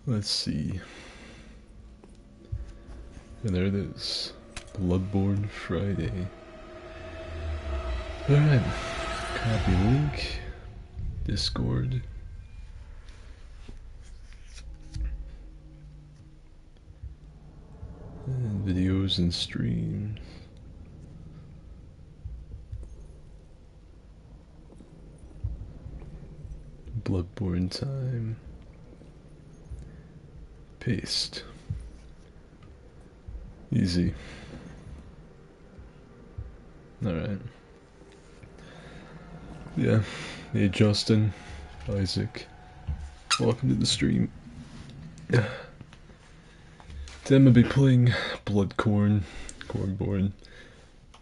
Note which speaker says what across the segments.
Speaker 1: Let's see. And there it is. Bloodborne Friday. Alright. Copy link. Discord. And videos and streams. Bloodborne time. Paste. Easy. Alright. Yeah. Hey Justin. Isaac. Welcome to the stream. Today I'm gonna be playing Bloodborne.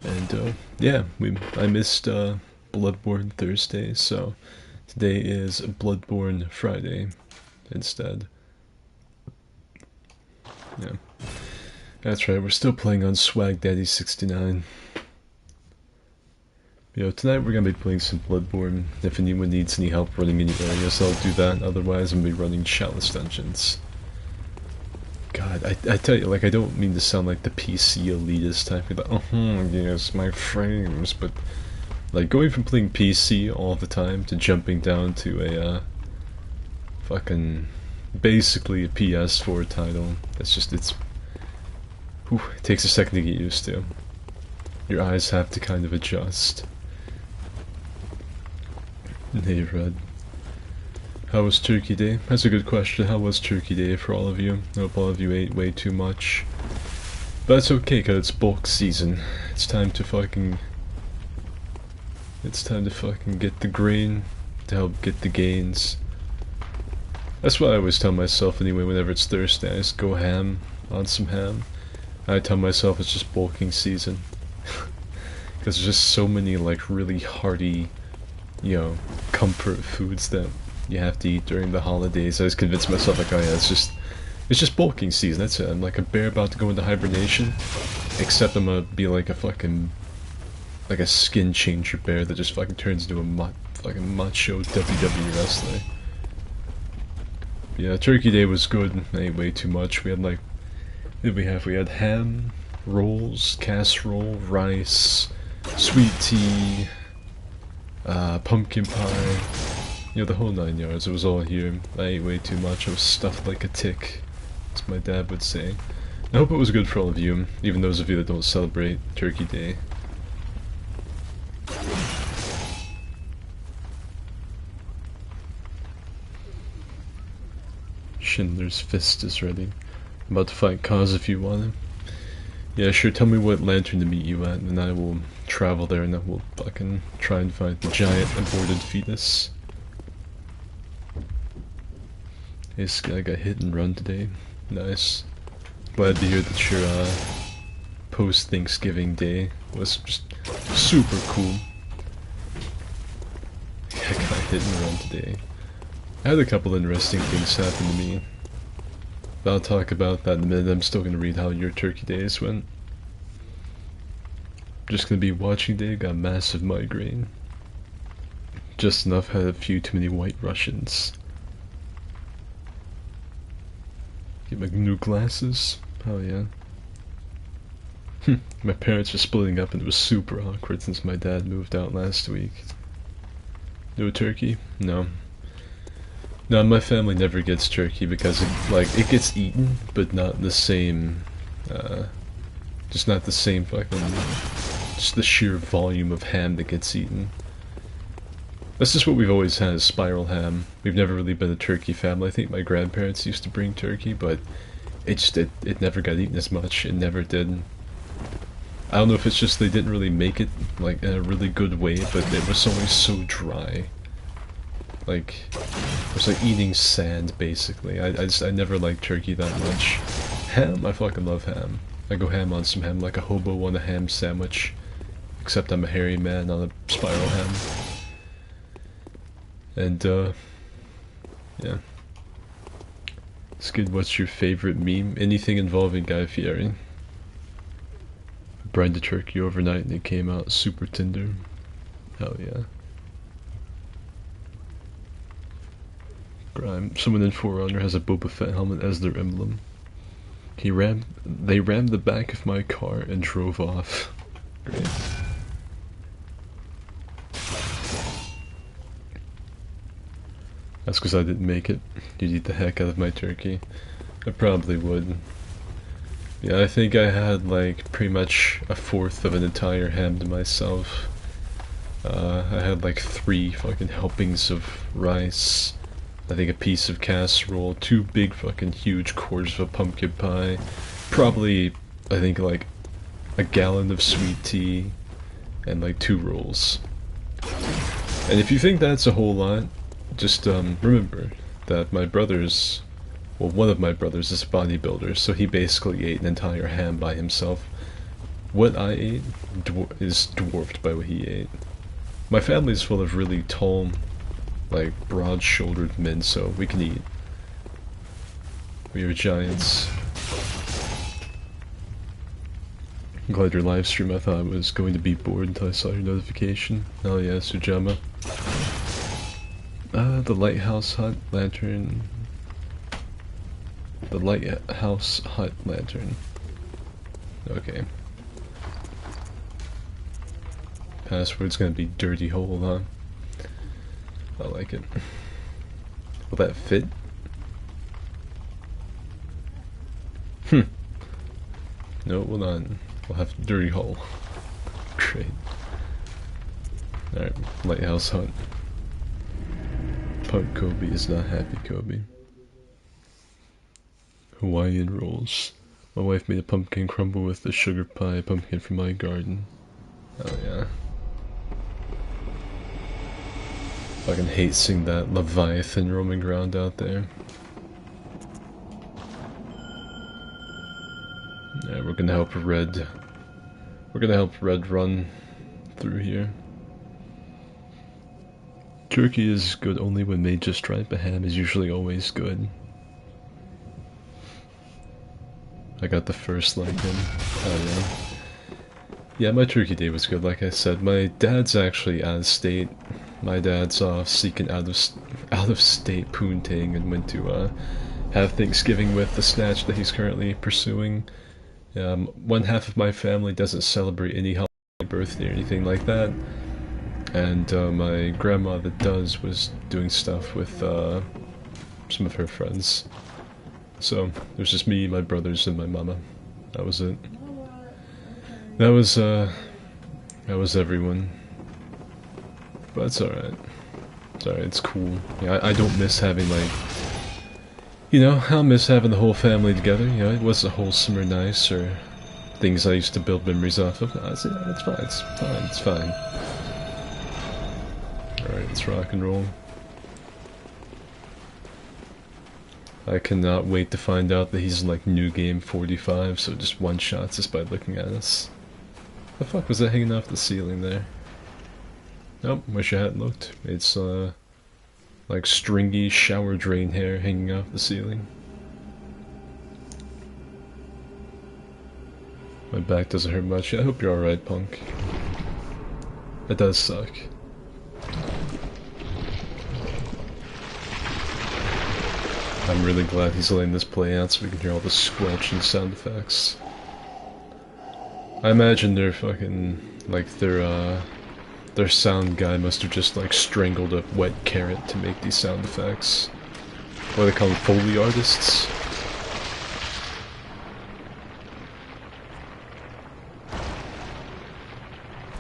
Speaker 1: And yeah, I missed Bloodborne Thursday, so today is Bloodborne Friday instead. Yeah. That's right, we're still playing on Swag Daddy 69. Tonight we're gonna be playing some Bloodborne. If anyone needs any help running any areas, I'll do that. Otherwise, I'm gonna be running Chalice dungeons. God, I tell you, like, I don't mean to sound like the PC elitist type of like, yes, my frames, but like going from playing PC all the time to jumping down to a fucking basically a PS4 title. It takes a second to get used to. Your eyes have to kind of adjust. Hey Red. How was Turkey Day? That's a good question. How was Turkey Day for all of you? I hope all of you ate way too much. But that's okay, cause it's bulk season. It's time to fucking get the grain to help get the gains. That's what I always tell myself anyway whenever it's Thursday. I just go ham on some ham. I tell myself it's just bulking season. Because there's just so many like really hearty, comfort foods that you have to eat during the holidays. I just convince myself like, oh yeah, it's just bulking season, that's it. I'm like a bear about to go into hibernation, except I'm gonna be like a skin changer bear that just fucking turns into a fucking macho WWE wrestler. Yeah, Turkey Day was good. I ate way too much. We had like, what did we have? We had ham, rolls, casserole, rice, sweet tea, pumpkin pie, the whole 9 yards. It was all here. I ate way too much. I was stuffed like a tick, as my dad would say. I hope it was good for all of you, even those of you that don't celebrate Turkey Day. Schindler's Fist is ready. I'm about to fight Kaz if you want him. Yeah, sure, tell me what lantern to meet you at, and I will travel there and then we'll fucking try and find the giant aborted fetus. This guy got hit and run today. Nice. Glad to hear that your post-Thanksgiving day was just super cool. I got hit and run today. I had a couple interesting things happen to me. But I'll talk about that in a minute. I'm still gonna read how your Turkey Days went. Just gonna be watching day, got a massive migraine. Just enough, had a few too many white Russians. Get my new glasses? Oh yeah. My parents are splitting up and it was super awkward since my dad moved out last week. No turkey? No. No, my family never gets turkey because it gets eaten, but not the same, just not the same fucking, just the sheer volume of ham that gets eaten. That's just what we've always had, is spiral ham. We've never really been a turkey family. I think my grandparents used to bring turkey, but it never got eaten as much. It never did. I don't know if it's just they didn't really make it, like, in a really good way, but it was always so dry. Like, it was like eating sand, basically. I never liked turkey that much. Ham? I fucking love ham. I go ham on some ham, like a hobo on a ham sandwich. Except I'm a hairy man on a spiral ham. And, yeah. Skid, what's your favorite meme? Anything involving Guy Fieri. Brined a turkey overnight and it came out super tender. Hell yeah. Grime. Someone in For Honor has a Boba Fett helmet as their emblem. They rammed the back of my car and drove off. Great. That's because I didn't make it. You'd eat the heck out of my turkey. I probably would. Yeah, I think I had like pretty much a fourth of an entire ham to myself. I had like 3 fucking helpings of rice, I think a piece of casserole, 2 big fucking huge quarters of a pumpkin pie, probably I think like a gallon of sweet tea, and like 2 rolls. And if you think that's a whole lot, just remember that my brother's, well, one of my brothers is a bodybuilder, so he basically ate an entire ham by himself. What I ate is dwarfed by what he ate. My family's full of really tall, like, broad-shouldered men, so we can eat. We are giants. I'm glad your live stream, I thought I was going to be bored until I saw your notification. Oh yeah, Sujama. The lighthouse hut lantern. The lighthouse hut lantern. Okay. Password's gonna be dirty hole, huh? I like it. Will that fit? No, it will not. We'll have dirty hole. Great. Alright, lighthouse hut. Punk Kobe is not happy Kobe. Hawaiian rolls. My wife made a pumpkin crumble with the sugar pie pumpkin from my garden. Oh yeah. Fucking hate seeing that Leviathan roaming around out there. Yeah, we're gonna help Red. We're gonna help Red run through here. Turkey is good only when made just right, but ham is usually always good. I got the first like him. Oh yeah. Yeah, my turkey day was good, like I said. My dad's actually out of state. My dad's off seeking out of state poontang and went to have Thanksgiving with the snatch that he's currently pursuing. One half of my family doesn't celebrate any holiday, birthday or anything like that. And my grandma that does was doing stuff with some of her friends. So it was just me, my brothers, and my mama. That was it. That was everyone. But it's alright. It's alright, it's cool. Yeah, I don't miss having like, you know, I'll miss having the whole family together. You know, it wasn't wholesome or nice or things I used to build memories off of. No, it's fine, it's fine, it's fine. Alright, let's rock and roll. I cannot wait to find out that he's in like new game 45, so just one-shots us by looking at us. The fuck was that hanging off the ceiling there? Nope, wish I hadn't looked. It's like stringy shower drain hair hanging off the ceiling. My back doesn't hurt much. I hope you're alright, punk. It does suck. I'm really glad he's letting this play out so we can hear all the squelching sound effects. I imagine they're fucking, like, their sound guy must have just, like, strangled a wet carrot to make these sound effects. What do they call them, Foley artists?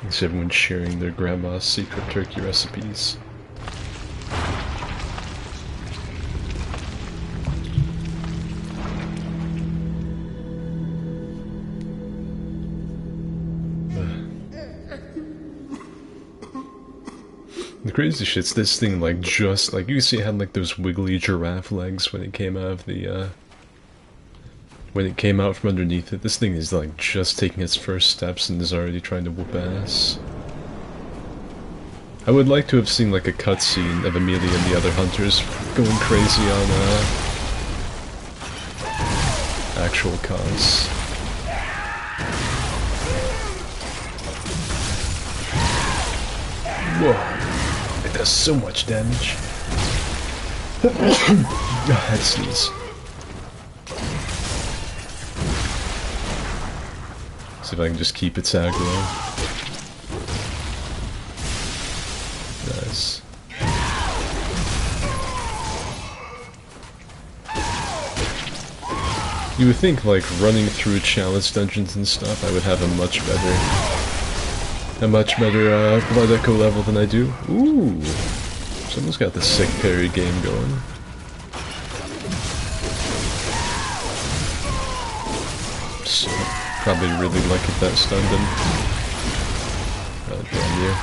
Speaker 1: Thanks everyone sharing their grandma's secret turkey recipes. The crazy shit's this thing, like, just, like, you can see it had, like, those wiggly giraffe legs when it came out of the, when it came out from underneath it. This thing is, like, just taking its first steps and is already trying to whoop ass. I would like to have seen, like, a cutscene of Amelia and the other hunters going crazy on, actual cause. Whoa. It does so much damage. I had to sneeze. See if I can just keep its aggro. Nice. You would think, like, running through Chalice dungeons and stuff, I would have a much better Blood Echo level than I do. Ooh! Someone's got the sick parry game going. So, probably really lucky that stunned him. God damn you.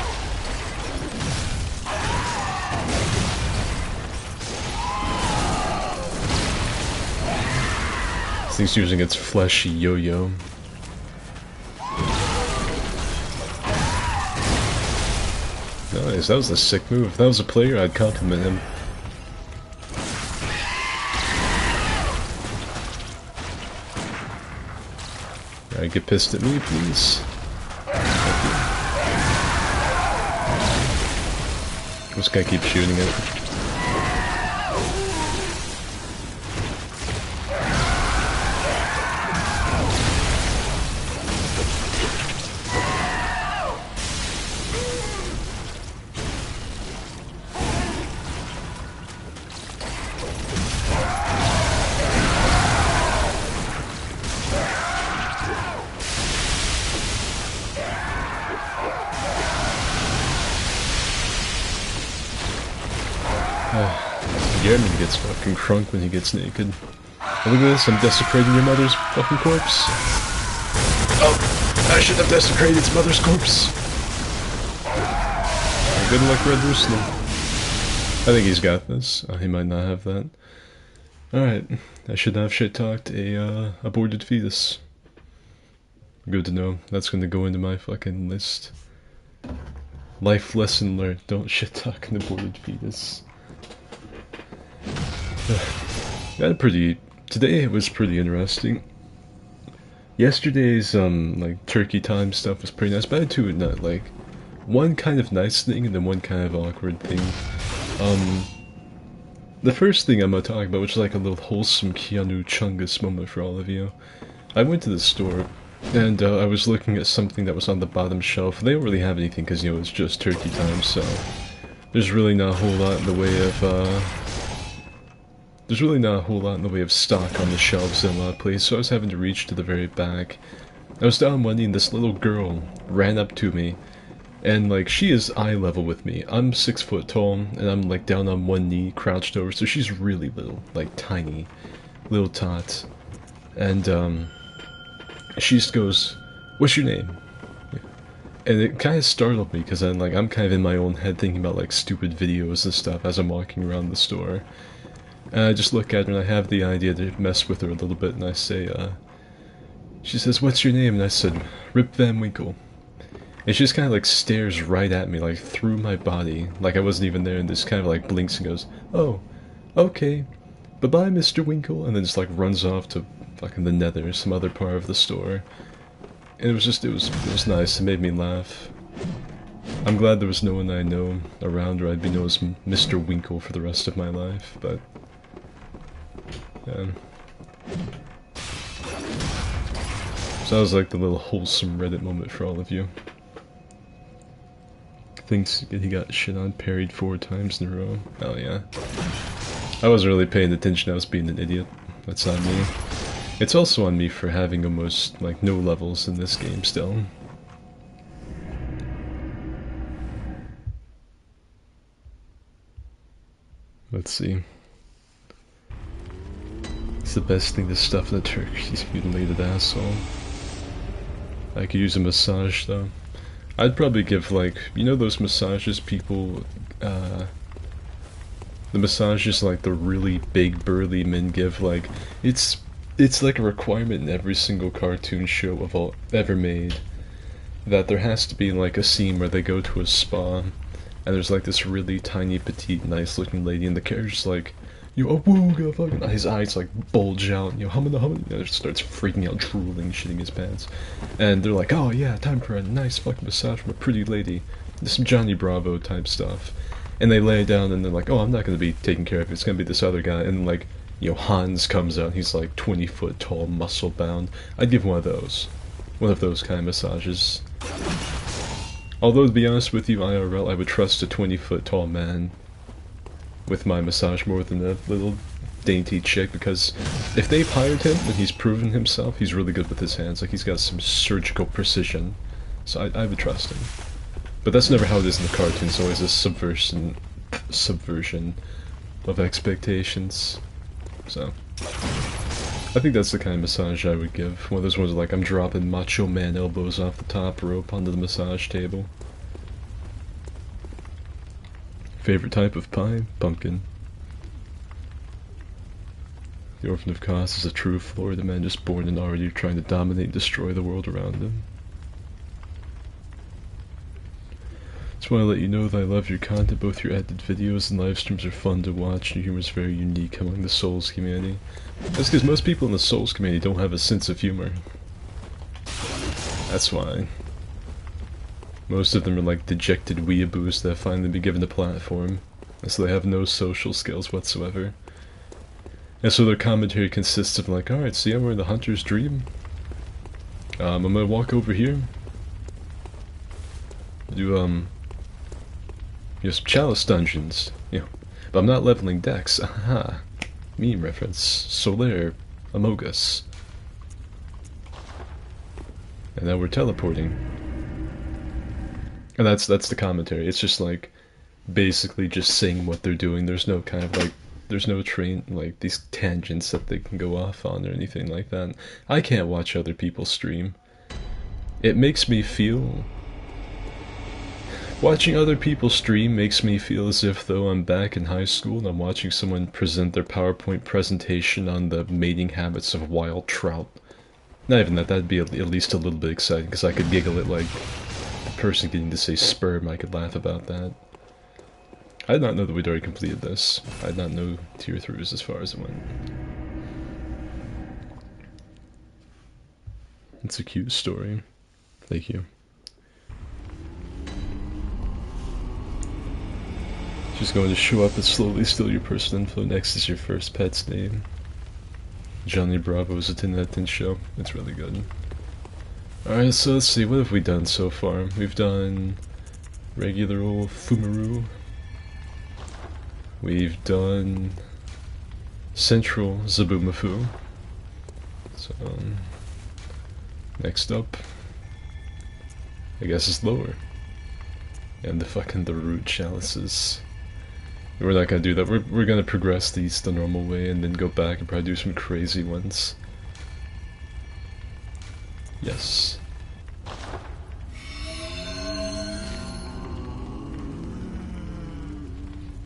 Speaker 1: This thing's using its fleshy yo-yo. Nice, that was a sick move. If that was a player, I'd compliment him. Alright, get pissed at me, please. Thank you. This guy keeps shooting it. Yerman gets fucking crunk when he gets naked. Oh, look at this, I'm desecrating your mother's fucking corpse. Oh! I should have desecrated its mother's corpse! Well, good luck, Red Jerusalem. I think he's got this. Oh, he might not have that. Alright, I should not have shit-talked a aborted fetus. Good to know. That's gonna go into my fucking list. Life lesson learned. Don't shit-talk an aborted fetus. Today it was pretty interesting. Yesterday's, like, turkey time stuff was pretty nice, but I had two, like, one kind of nice thing and then one kind of awkward thing. The first thing I'm gonna talk about, which is like a little wholesome Keanu Chungus moment for all of you. I went to the store, and I was looking at something that was on the bottom shelf. They don't really have anything because, you know, it's just turkey time, so there's really not a whole lot in the way of stock on the shelves in a lot of places, so I was having to reach to the very back. I was down one knee and this little girl ran up to me, and like, she is eye level with me. I'm 6 foot tall, and I'm like down on one knee, crouched over, so she's really little, like tiny, little tot. And she just goes, "What's your name?" And it kind of startled me, because I'm kind of in my own head thinking about like stupid videos and stuff as I'm walking around the store. And I just look at her and I have the idea to mess with her a little bit, and I say, she says, "What's your name?" And I said, "Rip Van Winkle." And she just kind of like stares right at me, like through my body, like I wasn't even there, and just kind of like blinks and goes, "Oh, okay, bye-bye, Mr. Winkle," and then just like runs off to fucking the nether, some other part of the store. And it was nice, it made me laugh. I'm glad there was no one I know around, or I'd be known as Mr. Winkle for the rest of my life, but yeah. So that was like the little wholesome Reddit moment for all of you. Thinks he got shit on, parried 4 times in a row. Oh yeah. I wasn't really paying attention, I was being an idiot. That's on me. It's also on me for having almost, like, no levels in this game still. Let's see. It's the best thing to stuff in a turkey's mutilated asshole. I could use a massage though. I'd probably give, like, you know those massages people, the massages like the really big burly men give, like, it's like a requirement in every single cartoon show of all ever made, that there has to be like a scene where they go to a spa, and there's like this really tiny, petite, nice looking lady, and the character's like, you know, "Oh, fucking," his eyes like bulge out, you know, humming, and he starts freaking out, drooling, shitting his pants. And they're like, "Oh yeah, time for a nice fucking massage from a pretty lady." Some Johnny Bravo type stuff. And they lay down and they're like, oh, I'm not going to be taking care of it, it's going to be this other guy. And like, you know, Hans comes out, he's like 20 foot tall, muscle bound. I'd give one of those. One of those kind of massages. Although, to be honest with you, IRL, I would trust a 20 foot tall man with my massage more than a little dainty chick, because if they've hired him and he's proven himself, he's really good with his hands. Like, he's got some surgical precision. So I would trust him. But that's never how it is in the cartoon. It's always a subversion of expectations. So I think that's the kind of massage I would give. One of those ones like I'm dropping Macho Man elbows off the top rope onto the massage table. Favorite type of pie? Pumpkin. The Orphan of Kos is a true Florida man just born and already trying to dominate and destroy the world around him. Just want to let you know that I love your content. Both your edited videos and live streams are fun to watch, and your humor is very unique among the Souls community. That's because most people in the Souls community don't have a sense of humor. That's why. Most of them are like dejected weeaboos that have finally been given a platform, and so they have no social skills whatsoever. And so their commentary consists of like, alright, see, I'm wearing the hunter's dream. I'm gonna walk over here. Do, some Chalice dungeons, you know, but I'm not leveling decks. Aha, meme reference. Solaire, Amogus. And now we're teleporting. And that's the commentary. It's just like, basically just saying what they're doing. There's no kind of like, there's no like these tangents that they can go off on or anything like that. I can't watch other people stream. It makes me feel... Watching other people stream makes me feel as if though I'm back in high school and I'm watching someone present their PowerPoint presentation on the mating habits of wild trout. Not even that, that'd be at least a little bit exciting, because I could giggle at like the person getting to say sperm. I could laugh about that. I did not know that we'd already completed this. I did not know tier 3 was as far as it went. It's a cute story. Thank you. She's going to show up and slowly steal your personal info. Next is your first pet's name. Johnny Bravo is attending that tin show. It's really good. Alright, so let's see, what have we done so far? We've done regular old Fumaru. We've done Central Zabumafu. So, next up, I guess it's lower. And the root chalices. We're not gonna do that. We're gonna progress these the normal way and then go back and probably do some crazy ones. Yes.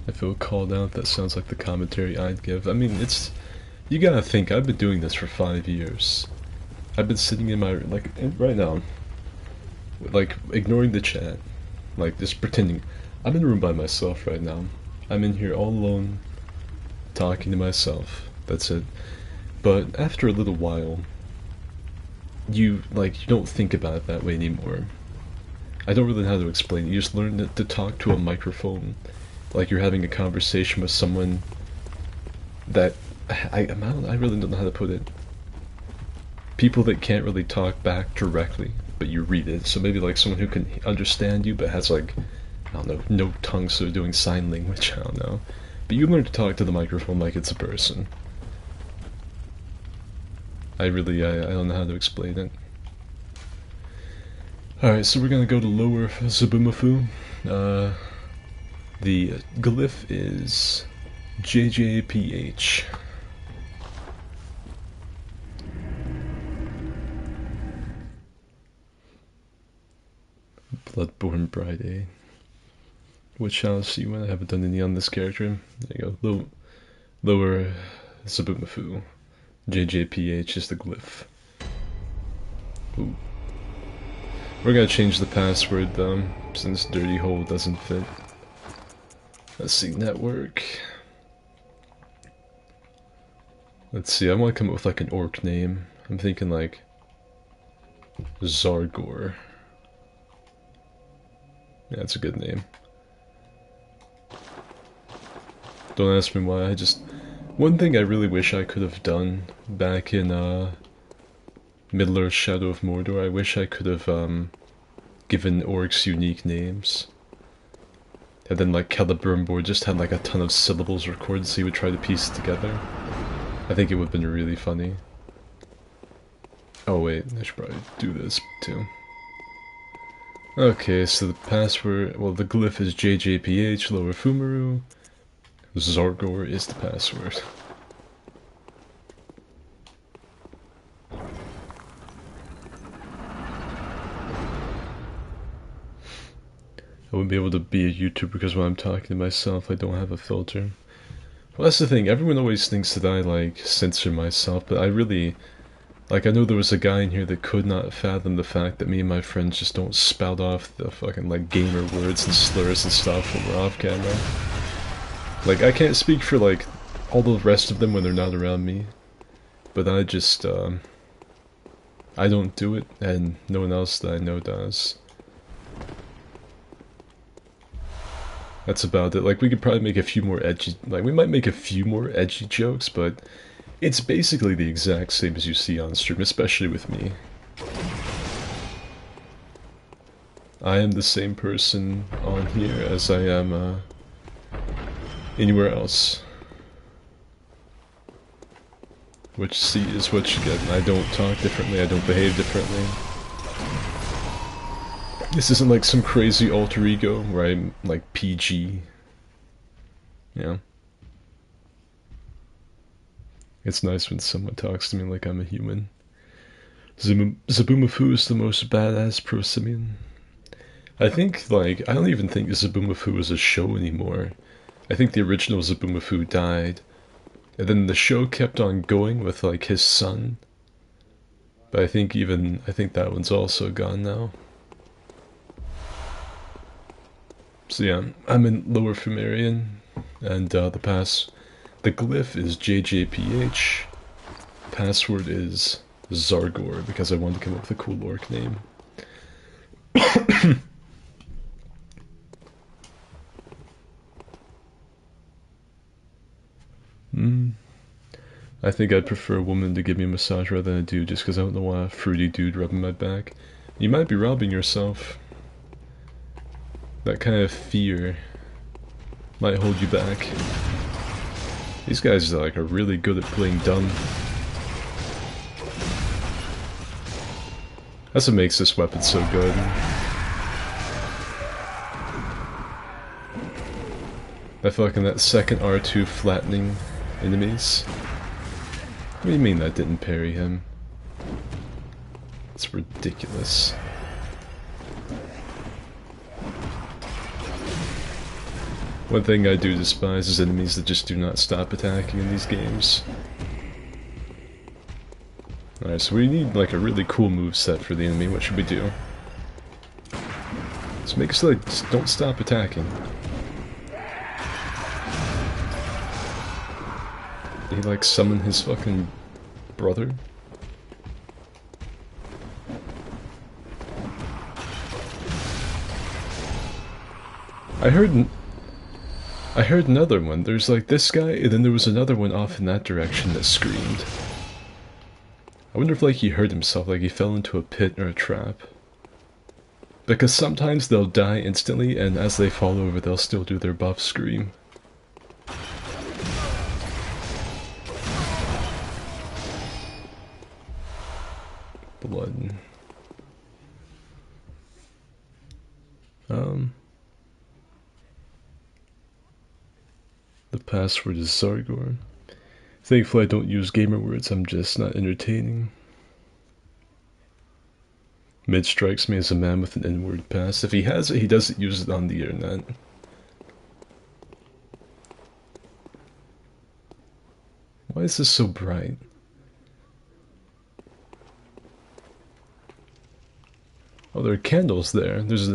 Speaker 1: I feel called out. That sounds like the commentary I'd give. I mean, it's... You gotta think, I've been doing this for 5 years. I've been sitting in my... like, right now. Like, ignoring the chat. Like, just pretending. I'm in a room by myself right now. I'm in here all alone, talking to myself. That's it. But after a little while, you don't think about it that way anymore. I don't really know how to explain it. You just learn to talk to a microphone, like you're having a conversation with someone that I really don't know how to put it. People that can't really talk back directly, but you read it. So maybe like someone who can understand you, but has like, I don't know, no tongue, so doing sign language. I don't know. But you learn to talk to the microphone like it's a person. I don't know how to explain it. Alright, so we're gonna go to lower Zabumafu. The glyph is JJPH. Bloodborne Friday. What chalice do you want? I haven't done any on this character. There you go. Lower Zabumafu. JJPH is the glyph. Ooh. We're gonna change the password though, since dirty hole doesn't fit. Let's see, network. Let's see, I want to come up with like an orc name. I'm thinking like Zargor. Yeah, that's a good name. Don't ask me why, I just... One thing I really wish I could have done back in, Middle-earth Shadow of Mordor, I wish I could have, given orcs unique names. And then, like, Celebrimbor just had, like, a ton of syllables recorded so he would try to piece it together. I think it would have been really funny. Oh wait, I should probably do this, too. Okay, so the password... Well, the glyph is JJPH, Lower Fumaru. Zargor is the password. I wouldn't be able to be a YouTuber because when I'm talking to myself, I don't have a filter. Well, that's the thing. Everyone always thinks that I, like, censor myself, but I really... Like, I know there was a guy in here that could not fathom the fact that me and my friends just don't spout off the fucking, like, gamer words and slurs and stuff when we're off camera. Like, I can't speak for, like, all the rest of them when they're not around me. But I just, I don't do it, and no one else that I know does. That's about it. Like, we could probably make a few more edgy... Like, we might make a few more edgy jokes, but... It's basically the exact same as you see on stream, especially with me. I am the same person on here as I am, anywhere else. What you see is what you get, and I don't talk differently, I don't behave differently. This isn't like some crazy alter ego where I'm, like, PG. Yeah. It's nice when someone talks to me like I'm a human. Zabumafu is the most badass pro-simian. I think, like, I don't even think Zabumafu is a show anymore. I think the original Zabumafu died. And then the show kept on going with, like, his son. But I think that one's also gone now. So yeah, I'm in Lower Fumarian, and the glyph is JJPH, password is Zargor, because I wanted to come up with a cool orc name. I think I'd prefer a woman to give me a massage rather than a dude, just because I don't want a fruity dude rubbing my back. You might be robbing yourself. That kind of fear might hold you back. These guys are really good at playing dumb. That's what makes this weapon so good. That second R2 flattening enemies. What do you mean that didn't parry him? It's ridiculous. One thing I do despise is enemies that just do not stop attacking in these games. Alright, so we need like a really cool moveset for the enemy. What should we do? Let's make it so they just don't stop attacking. Did he like summon his fucking brother? I heard another one. There's like this guy, and then there was another one off in that direction that screamed. I wonder if like he hurt himself, like he fell into a pit or a trap. Because sometimes they'll die instantly, and as they fall over they'll still do their buff scream. Blood. The password is Zargor. Thankfully I don't use gamer words, I'm just not entertaining. Mid strikes me as a man with an N-word past. If he has it, he doesn't use it on the internet. Why is this so bright? Oh, there are candles there. There's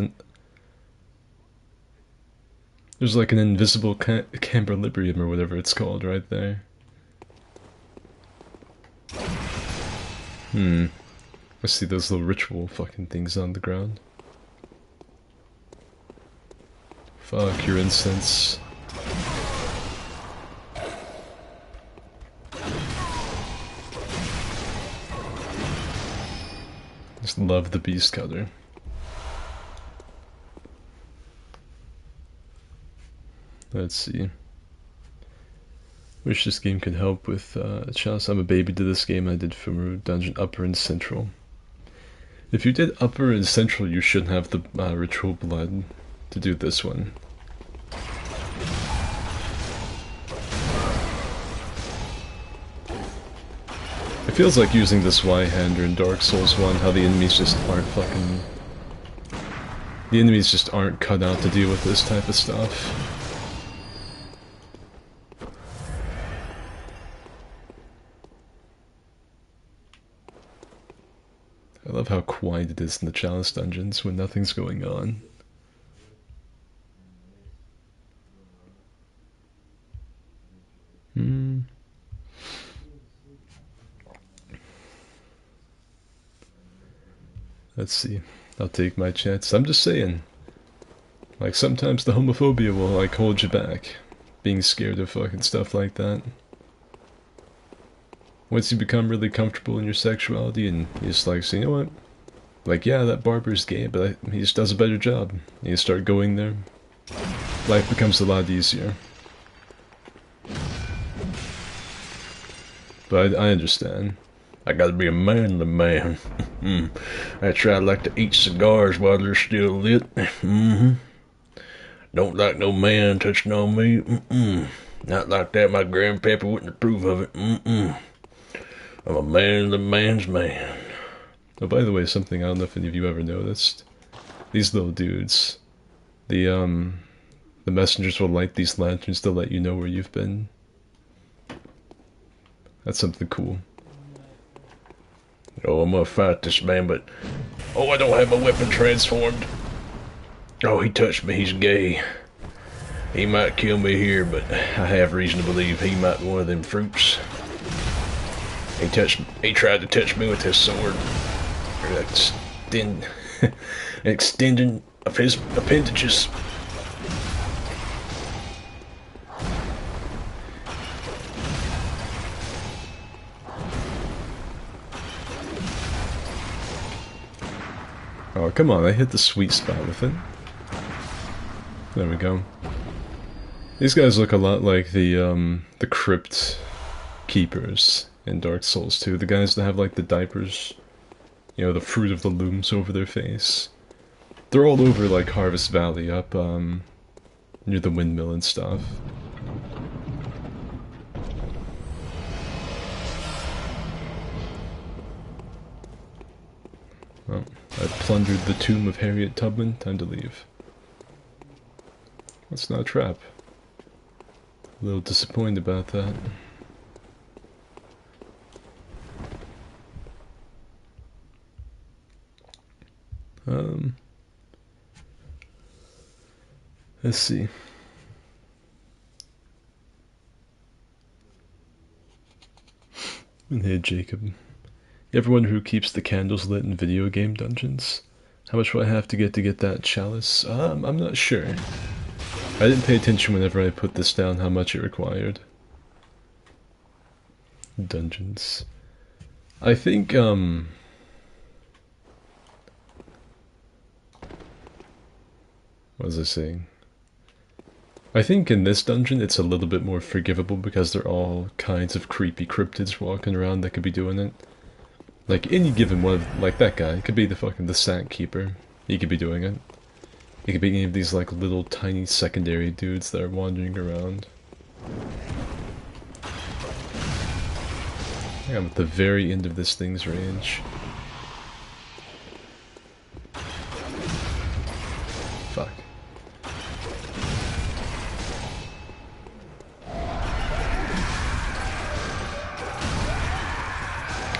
Speaker 1: like an invisible Camberlibrium or whatever it's called right there. I see those little ritual fucking things on the ground. Fuck your incense. Just love the beast cutter. Let's see. Wish this game could help with Chalice. I'm a baby to this game. I did Fumaru Dungeon Upper and Central. If you did Upper and Central, you shouldn't have the Ritual Blood to do this one. It feels like using this Y-hander in Dark Souls 1, how the enemies just aren't fucking... The enemies just aren't cut out to deal with this type of stuff. I love how quiet it is in the Chalice dungeons when nothing's going on. Let's see. I'll take my chance. I'm just saying. Like, sometimes the homophobia will, like, hold you back. Being scared of fucking stuff like that. Once you become really comfortable in your sexuality and you just like, so you know what? Like, yeah, that barber's gay, but he just does a better job. And you start going there. Life becomes a lot easier. But I understand. I gotta be a manly man. That's right, I like to eat cigars while they're still lit. Don't like no man touching on me. Not like that, my grandpappy wouldn't approve of it. I'm a manly man's man. Oh, by the way, something I don't know if any of you ever noticed. These little dudes. The messengers will light these lanterns to let you know where you've been. That's something cool. Oh, I'm gonna fight this man, but... Oh, I don't have my weapon transformed. Oh, he touched me, he's gay. He might kill me here, but I have reason to believe he might be one of them fruits. He tried to touch me with his sword. Extending of his appendages. Oh, come on, I hit the sweet spot with it. There we go. These guys look a lot like the crypt keepers in Dark Souls 2. The guys that have like the diapers, you know, the fruit of the looms over their face. They're all over like Harvest Valley up near the windmill and stuff. Well, I plundered the tomb of Harriet Tubman. Time to leave. That's not a trap. A little disappointed about that. Let's see. And hey, Jacob. You ever wonder who keeps the candles lit in video game dungeons? How much will I have to get that chalice? I'm not sure. I didn't pay attention whenever I put this down how much it required. Dungeons. I think, what was I saying? I think in this dungeon it's a little bit more forgivable because there are all kinds of creepy cryptids walking around that could be doing it. Like any given one of, like that guy, it could be the sack keeper. He could be doing it. It could be any of these like little tiny secondary dudes that are wandering around. I'm at the very end of this thing's range. Fuck.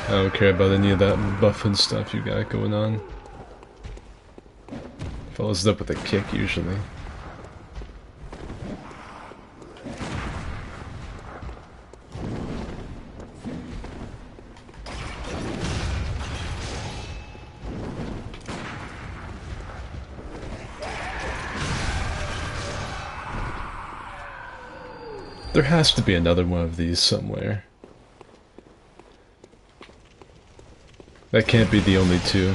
Speaker 1: I don't care about any of that buffing stuff you got going on. Follows it up with a kick usually. There has to be another one of these somewhere. That can't be the only two.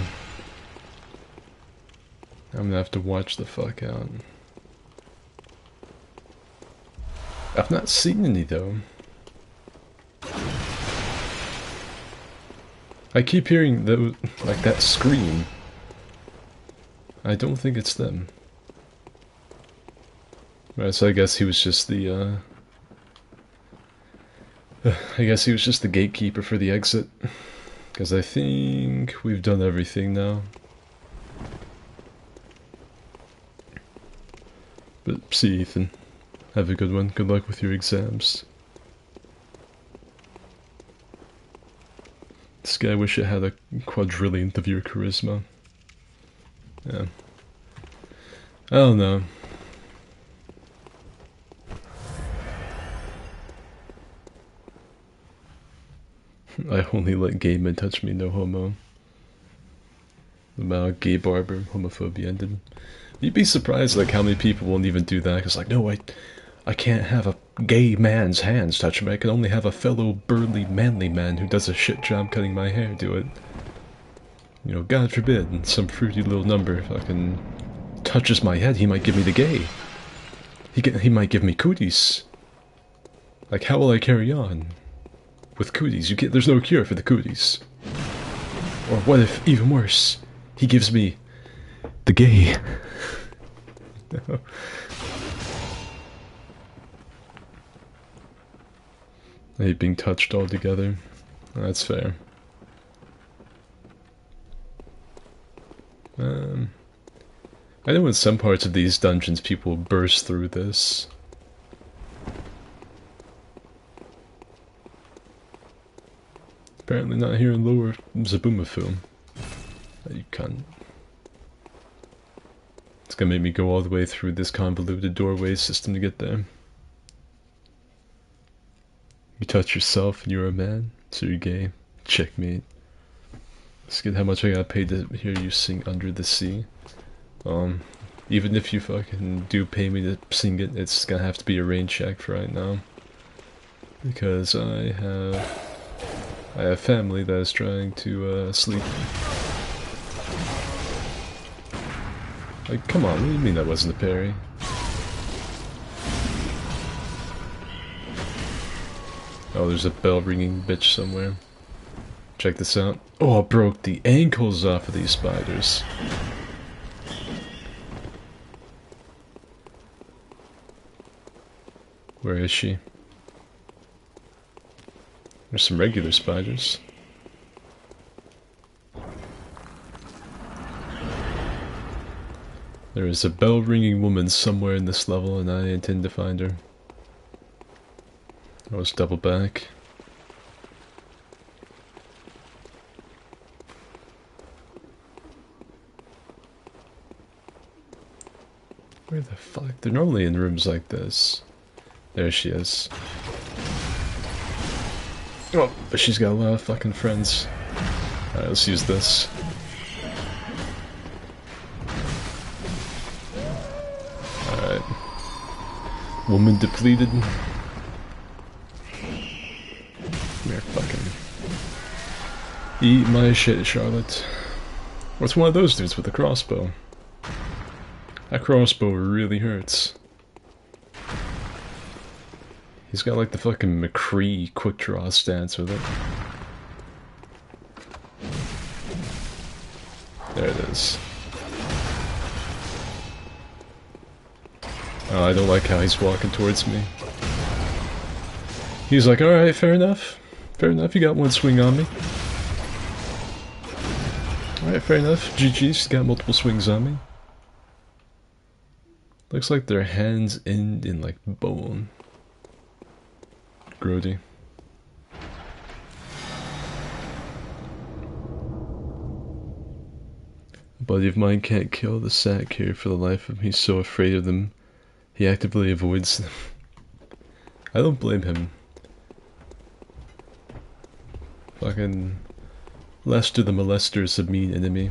Speaker 1: I'm gonna have to watch the fuck out. I've not seen any though. I keep hearing those, like that scream. I don't think it's them. Right, so I guess he was just the, I guess he was just the gatekeeper for the exit. Because I think we've done everything now. But see, Ethan. Have a good one. Good luck with your exams. This guy wish it had a quadrillionth of your charisma. Yeah. I don't know. I only let gay men touch me, no homo. The gay barber, homophobia ended. You'd be surprised like how many people won't even do that, cause like, no, I can't have a gay man's hands touch me, I can only have a fellow burly manly man who does a shit job cutting my hair do it. You know, God forbid, some fruity little number fucking touches my head, he might give me the gay. He might give me cooties. Like, how will I carry on? With cooties, there's no cure for the cooties. Or what if, even worse, he gives me the gay? I hate being touched altogether. That's fair. I know in some parts of these dungeons people burst through this. Apparently not here in Lower Zaboomafoo. You cunt. It's gonna make me go all the way through this convoluted doorway system to get there. You touch yourself and you're a man, so you're gay. Checkmate. Let's get how much I got paid to hear you sing Under the Sea. Even if you fucking do pay me to sing it, it's gonna have to be a rain check for right now. Because I have family that is trying to sleep. Like, come on, what do you mean that wasn't a parry? Oh, there's a bell ringing bitch somewhere. Check this out. Oh, I broke the ankles off of these spiders. Where is she? There's some regular spiders. There is a bell-ringing woman somewhere in this level, and I intend to find her. Let's double back. Where the fuck? They're normally in rooms like this. There she is. Oh, but she's got a lot of fucking friends. Alright, let's use this. Alright. Woman depleted. Come here, fucking. Eat my shit, Charlotte. What's one of those dudes with a crossbow? That crossbow really hurts. He's got like the fucking McCree quick draw stance with it. There it is. Oh, I don't like how he's walking towards me. He's like, alright, fair enough. Fair enough, you got one swing on me. Alright, fair enough. GG's got multiple swings on me. Looks like their hands end in like bone. Grody. A buddy of mine can't kill the sack here for the life of him. He's so afraid of them. He actively avoids them. I don't blame him. Fucking Lester the Molester is a mean enemy.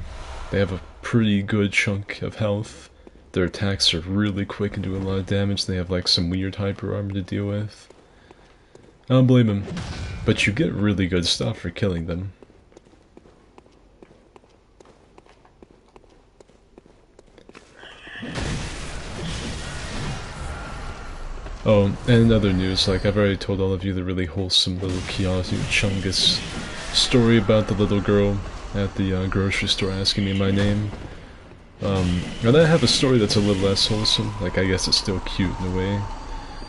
Speaker 1: They have a pretty good chunk of health. Their attacks are really quick and do a lot of damage. They have like some weird hyper armor to deal with. I don't blame him. But you get really good stuff for killing them. Oh, and in other news, like I've already told all of you the really wholesome little Kiazu Chungus story about the little girl at the grocery store asking me my name. And I have a story that's a little less wholesome, like I guess it's still cute in a way.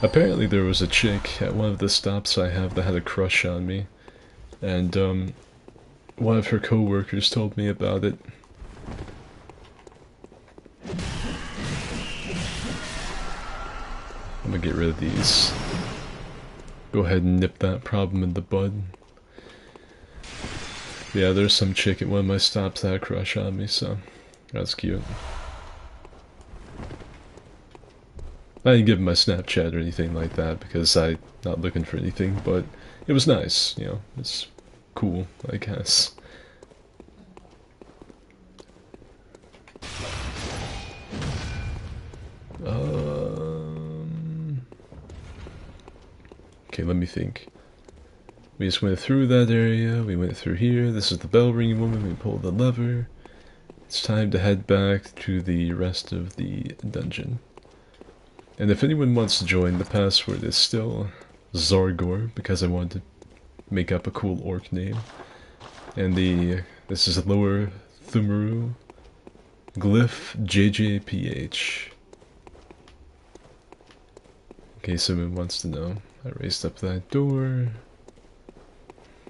Speaker 1: Apparently there was a chick at one of the stops I have that had a crush on me, and one of her co-workers told me about it. I'm gonna get rid of these. Go ahead and nip that problem in the bud. Yeah, there's some chick at one of my stops that had a crush on me, so that's cute. I didn't give him my Snapchat or anything like that because I'm not looking for anything, but it was nice, you know, it's cool, I guess. Okay, let me think. We just went through that area, we went through here, this is the bell ringing woman, we pulled the lever. It's time to head back to the rest of the dungeon. And if anyone wants to join, the password is still Zargor, because I wanted to make up a cool orc name. And this is Lower Thumaru, Glyph JJPH. In case someone wants to know. I raised up that door.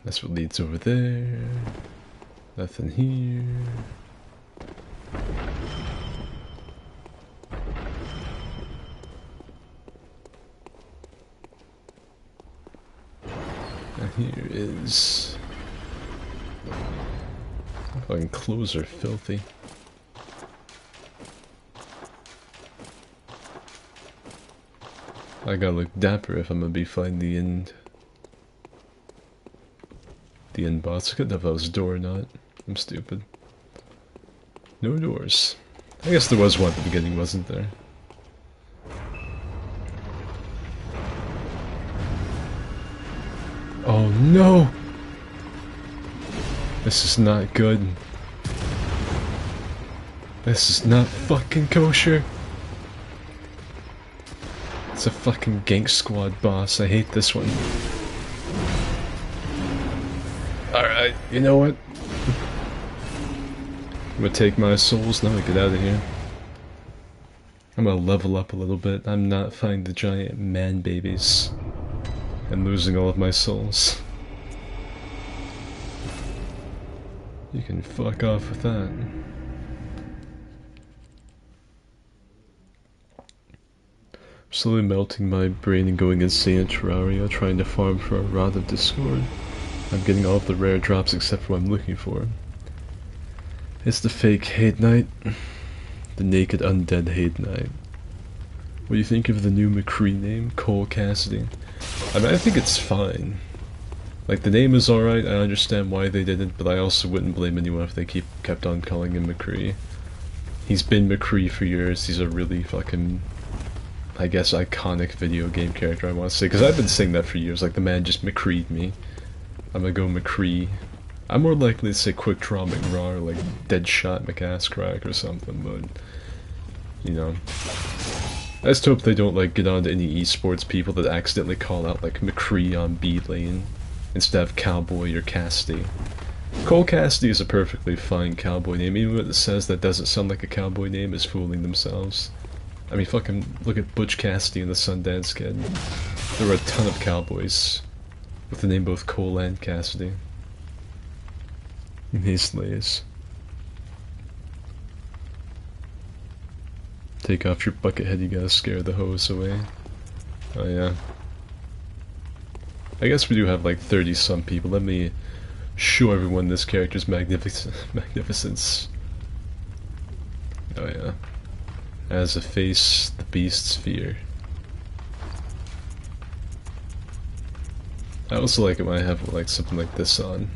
Speaker 1: That's what leads over there. Nothing here. And here is... Fucking clothes are filthy. I gotta look dapper if I'm gonna be fighting the end. The end boss. I couldn't have that was a door or not. I'm stupid. No doors. I guess there was one at the beginning, wasn't there? Oh no! This is not good. This is not fucking kosher. It's a fucking Gank Squad boss. I hate this one. Alright, you know what? I'm gonna take my souls now and get out of here. I'm gonna level up a little bit. I'm not fighting the giant man babies and losing all of my souls. You can fuck off with that. I'm slowly melting my brain and going insane in Terraria, trying to farm for a Rod of Discord. I'm getting all of the rare drops except for what I'm looking for. It's the fake Hate Knight. The naked undead Hate Knight. What do you think of the new McCree name, Cole Cassidy? I mean, I think it's fine. Like, the name is alright, I understand why they did it, but I also wouldn't blame anyone if they kept on calling him McCree. He's been McCree for years, he's a really fucking, I guess, iconic video game character, I want to say, because I've been saying that for years, like, the man just McCree'd me. I'm gonna go McCree. I'm more likely to say Quick Draw McRaw or like Deadshot McAsscrack or something, but you know. I just hope they don't like get onto any esports people that accidentally call out like McCree on B lane instead of Cowboy or Cassidy. Cole Cassidy is a perfectly fine cowboy name, even when it says that doesn't sound like a cowboy name is fooling themselves. I mean fucking look at Butch Cassidy and the Sundance Kid. There were a ton of cowboys with the name both Cole and Cassidy. And he slays. Take off your bucket head, you gotta scare the hoes away. Oh yeah. I guess we do have like 30-some people. Let me show everyone this character's magnificence. Oh yeah. As a face, the beast's fear. I also like it when I have like something like this on.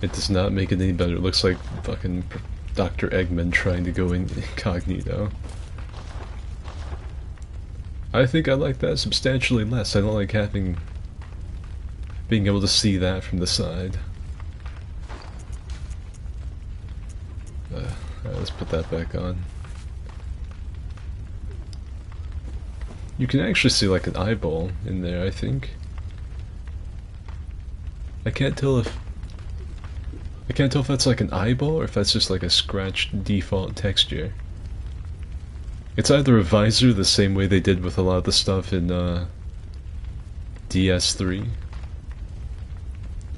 Speaker 1: It does not make it any better. It looks like fucking Dr. Eggman trying to go incognito. I think I like that substantially less. I don't like being able to see that from the side. Alright, let's put that back on. You can actually see like an eyeball in there, I think. I can't tell if that's like an eyeball or if that's just like a scratched default texture. It's either a visor the same way they did with a lot of the stuff in DS3,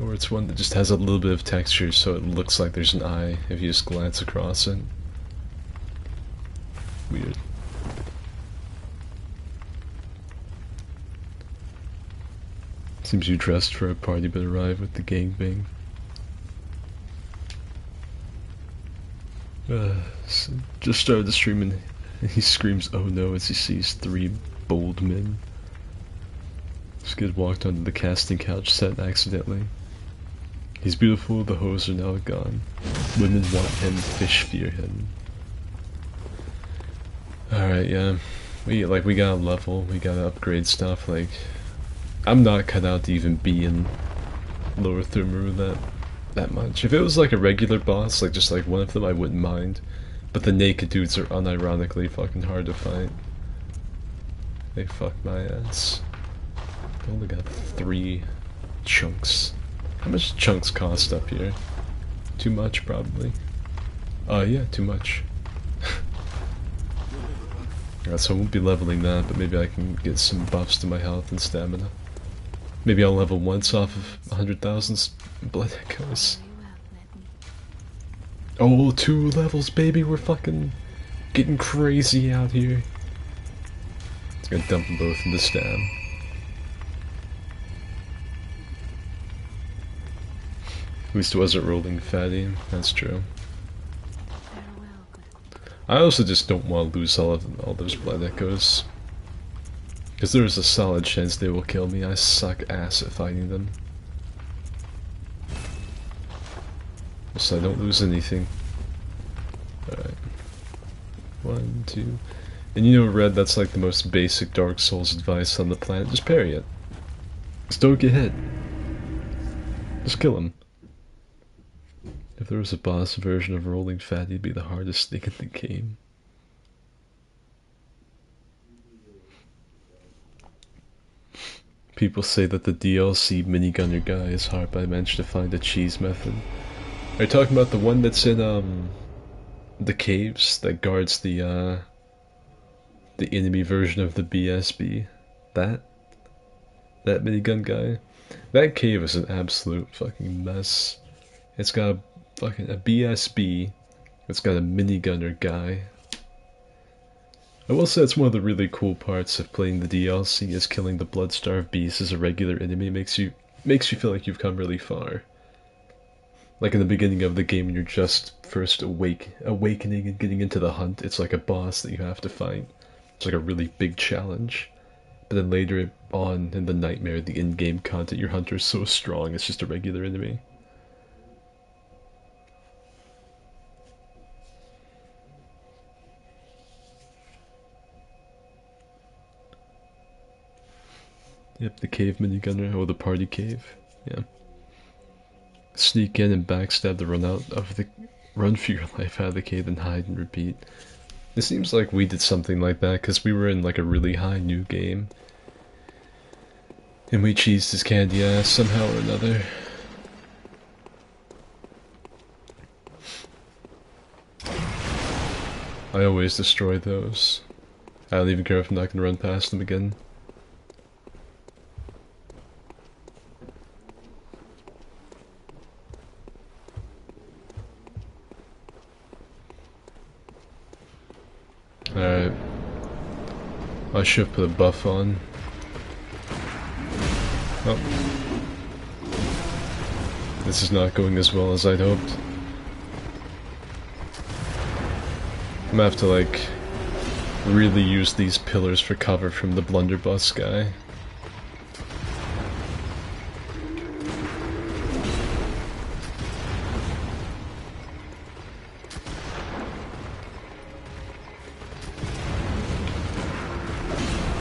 Speaker 1: or it's one that just has a little bit of texture so it looks like there's an eye if you just glance across it. Weird. Seems you dressed for a party but arrived with the gangbang. Just started the stream and he screams "oh no" as he sees 3 bold men. This kid walked onto the casting couch set accidentally. He's beautiful, the hoes are now gone. Women want him, fish fear him. Alright, yeah. We gotta level, we gotta upgrade stuff, like... I'm not cut out to even be in Lower Thumru that much. If it was like a regular boss, like just like one of them, I wouldn't mind. But the naked dudes are unironically fucking hard to fight. They fuck my ass. I only got 3 chunks. How much chunks cost up here? Too much, probably. Yeah, too much. So I won't be leveling that, but maybe I can get some buffs to my health and stamina. Maybe I'll level once off of 100,000 blood echoes. Oh, 2 levels, baby! We're fucking getting crazy out here. It's gonna dump them both into stam. At least it wasn't rolling fatty, that's true. I also just don't want to lose all those blood echoes. Because there is a solid chance they will kill me. I suck ass at fighting them. So I don't lose anything. Alright. 1, 2... And you know, Red, that's like the most basic Dark Souls advice on the planet. Just parry it. Just don't get hit. Just kill him. If there was a boss version of Rolling Fatty, it'd be the hardest thing in the game. People say that the DLC minigunner guy is hard, but I managed to find a cheese method. Are you talking about the one that's in the caves that guards the enemy version of the BSB? That minigun guy? That cave is an absolute fucking mess. It's got a BSB, it's got a minigunner guy. I will say it's one of the really cool parts of playing the DLC is killing the blood-starved beast as a regular enemy makes you feel like you've come really far. Like in the beginning of the game when you're just first awakening and getting into the hunt, it's like a boss that you have to fight. It's like a really big challenge. But then later on in the nightmare, the in-game content, your hunter is so strong it's just a regular enemy. Yep, the cave minigunner, or the party cave, yeah. Sneak in and backstab the run for your life out of the cave and hide and repeat. It seems like we did something like that because we were in like a really high new game. And we cheesed his candy ass somehow or another. I always destroy those. I don't even care if I'm not gonna run past them again. Alright. I should put a buff on. Oh. This is not going as well as I'd hoped. I'm gonna have to, like, really use these pillars for cover from the blunderbuss guy.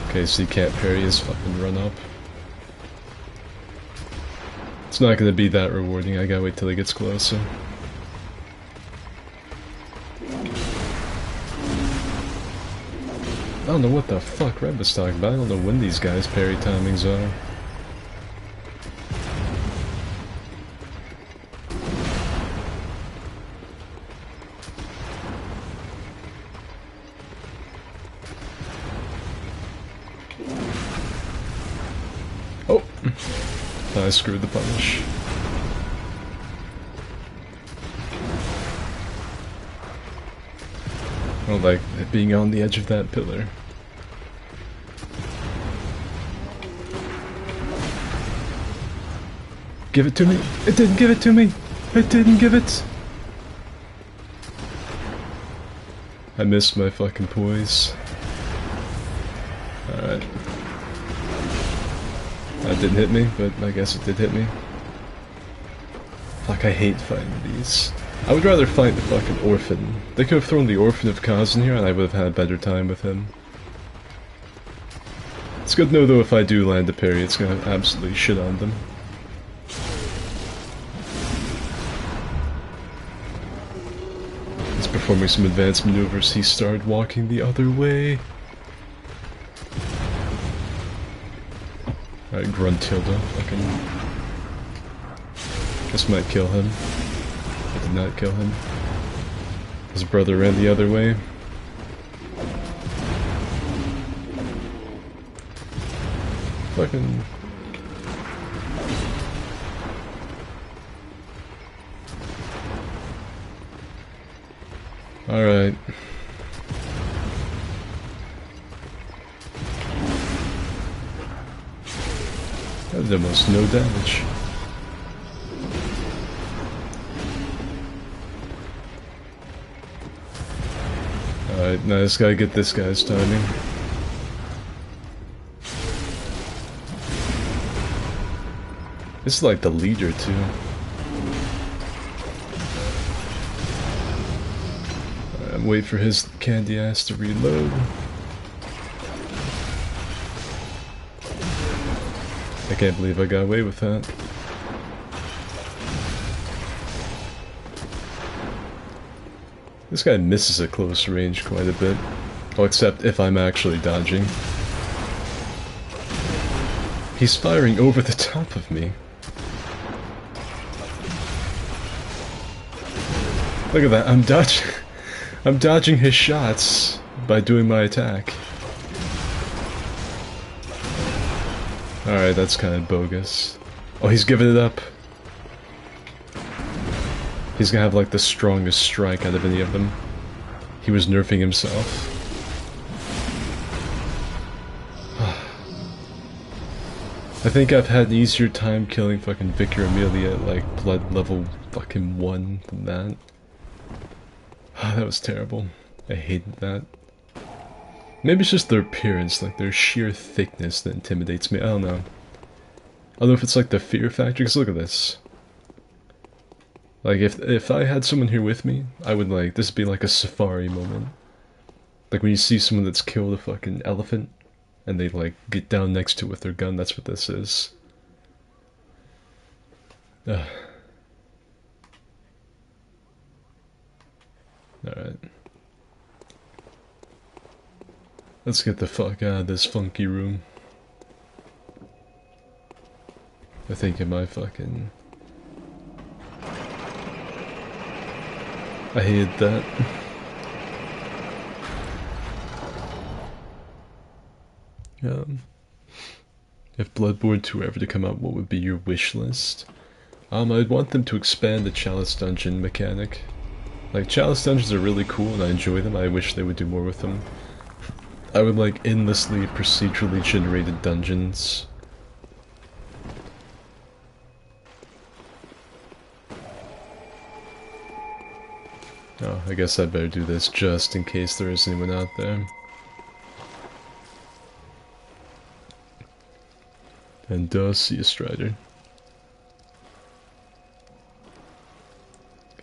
Speaker 1: Okay, so you can't parry his fucking run up. It's not gonna be that rewarding, I gotta wait till he gets closer. don't know what the fuck Red was talking about. I don't know when these guys' parry timings are. Oh! I screwed the punish. I don't like being on the edge of that pillar. Give it to me! It didn't give it to me! It didn't give it! I missed my fucking poise. Alright. That didn't hit me, but I guess it did hit me. Fuck, I hate fighting these. I would rather fight the fucking orphan. They could have thrown the orphan of Kaz in here and I would have had a better time with him. It's good to know though if I do land a parry, it's gonna absolutely shit on them. He's performing some advanced maneuvers, he started walking the other way. Alright, Gruntilda, fucking... This might kill him. It did not kill him. His brother ran the other way. Fucking... Alright. That did almost no damage. Alright, now I just gotta get this guy's timing. This is like the leader too. Alright, wait for his candy ass to reload. I can't believe I got away with that. This guy misses at close range quite a bit. Oh, except if I'm actually dodging. He's firing over the top of me. Look at that, I'm dodging. I'm dodging his shots by doing my attack. Alright, that's kind of bogus. Oh, he's giving it up. He's gonna have like the strongest strike out of any of them. He was nerfing himself. I think I've had an easier time killing fucking Vicar Amelia at like blood level fucking 1 than that. That was terrible. I hated that. Maybe it's just their appearance, like their sheer thickness that intimidates me. I don't know. I don't know if it's like the fear factor, because look at this. Like, if I had someone here with me, I would like, this would be like a safari moment. Like when you see someone that's killed a fucking elephant, and they like, get down next to it with their gun, that's what this is. Ugh. Alright. Let's get the fuck out of this funky room. I think in my fucking... I hated that. If Bloodborne 2 were ever to come out, what would be your wish list? I'd want them to expand the Chalice dungeon mechanic. Like, Chalice dungeons are really cool and I enjoy them, I wish they would do more with them. I would like endlessly procedurally generated dungeons. Oh, I guess I better do this just in case there is anyone out there. And see a Strider.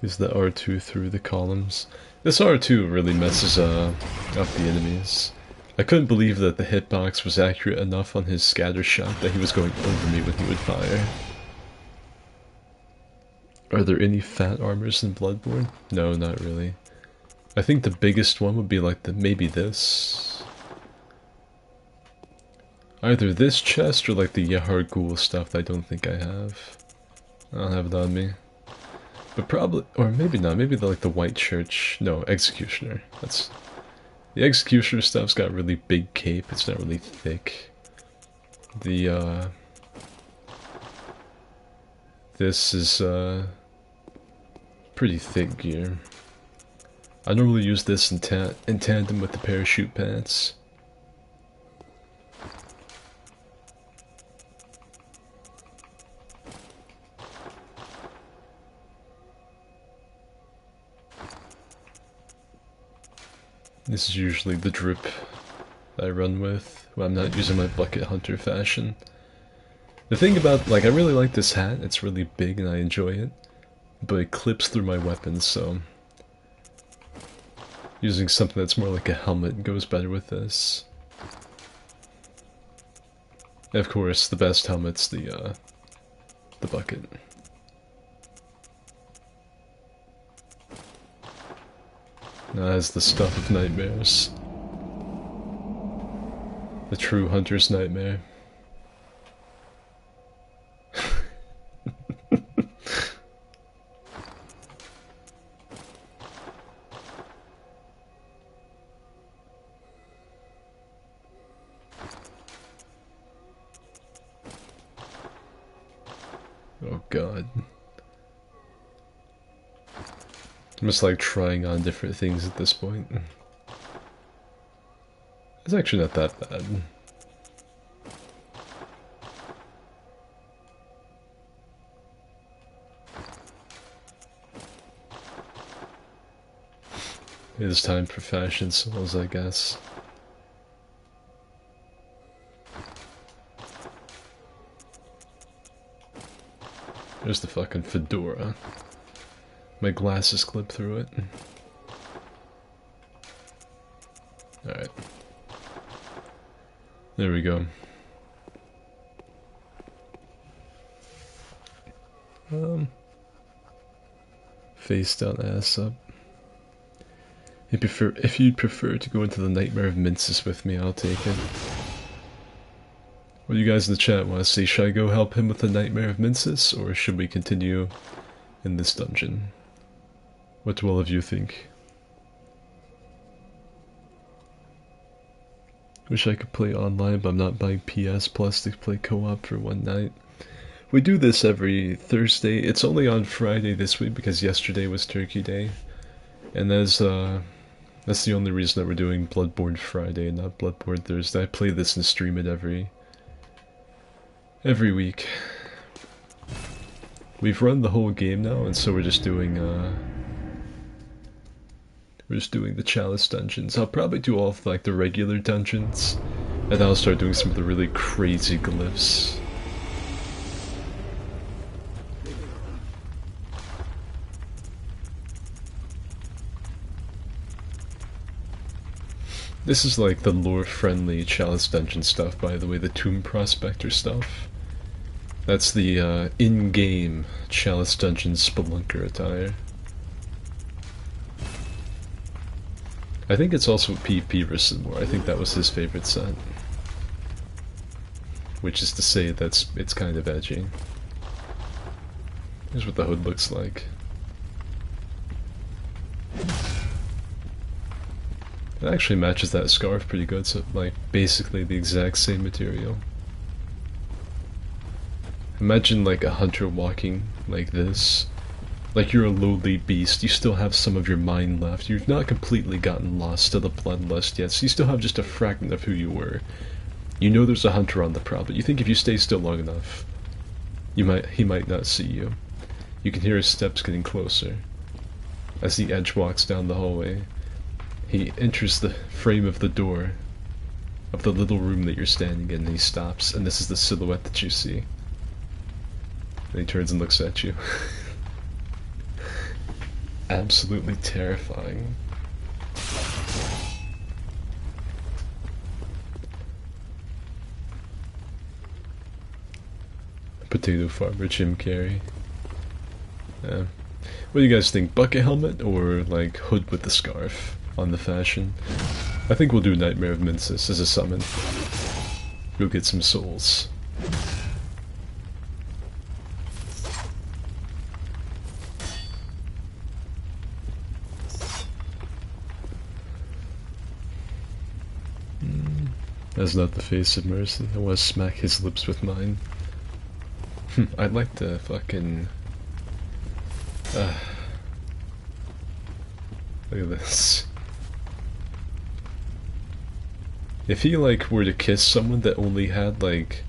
Speaker 1: Is the R2 through the columns? This R2 really messes up the enemies. I couldn't believe that the hitbox was accurate enough on his scatter shot that he was going over me when he would fire. Are there any fat armors in Bloodborne? No, not really. I think the biggest one would be like maybe this. Either this chest or like the Yahar Ghoul stuff that I don't think I have. I don't have it on me. But probably, or maybe not, maybe like the White Church, no, Executioner. That's, the Executioner stuff's got really big cape, it's not really thick. The, this is, pretty thick gear. I normally use this in tandem with the parachute pants. This is usually the drip I run with when I'm not using my bucket hunter fashion. The thing about, like, I really like this hat, it's really big and I enjoy it, but it clips through my weapons, so using something that's more like a helmet goes better with this. And of course, the best helmet's the bucket. That has the stuff of nightmares. The true hunter's nightmare. Oh god. I'm just like trying on different things at this point. It's actually not that bad. It is time for fashion souls, I guess. There's the fucking fedora. My glasses clip through it. Alright. There we go. Face down, ass up. If you'd prefer to go into the Nightmare of Minces with me, I'll take it. What do you guys in the chat want to see? Should I go help him with the Nightmare of Minces, or should we continue in this dungeon? What do all of you think? Wish I could play online, but I'm not buying PS Plus to play co-op for one night. We do this every Thursday. It's only on Friday this week because yesterday was Turkey Day. And that's the only reason that we're doing Bloodborne Friday and not Bloodborne Thursday. I play this and stream it every week. We've run the whole game now, and so we're just doing the Chalice dungeons. I'll probably do all of like the regular dungeons, and then I'll start doing some of the really crazy glyphs. This is like the lore-friendly Chalice dungeon stuff, by the way, the Tomb Prospector stuff. That's the in-game Chalice dungeon spelunker attire. I think it's also PvP versus War. I think that was his favorite set. Which is to say that it's kind of edgy. Here's what the hood looks like. It actually matches that scarf pretty good, so like basically the exact same material. Imagine like a hunter walking like this. Like you're a lowly beast, you still have some of your mind left. You've not completely gotten lost to the bloodlust yet, so you still have just a fragment of who you were. You know there's a hunter on the prowl, but you think if you stay still long enough, he might not see you. You can hear his steps getting closer. As he edge walks down the hallway, he enters the frame of the door of the little room that you're standing in, and he stops, and this is the silhouette that you see. And he turns and looks at you. Absolutely terrifying. Potato farmer Jim Carrey. Yeah. What do you guys think? Bucket helmet or like hood with the scarf on the fashion? I think we'll do Nightmare of Minces as a summon. Go get some souls. That's not the face of mercy. I want to smack his lips with mine. I'd like to fucking... look at this. If he, like, were to kiss someone that only had, like,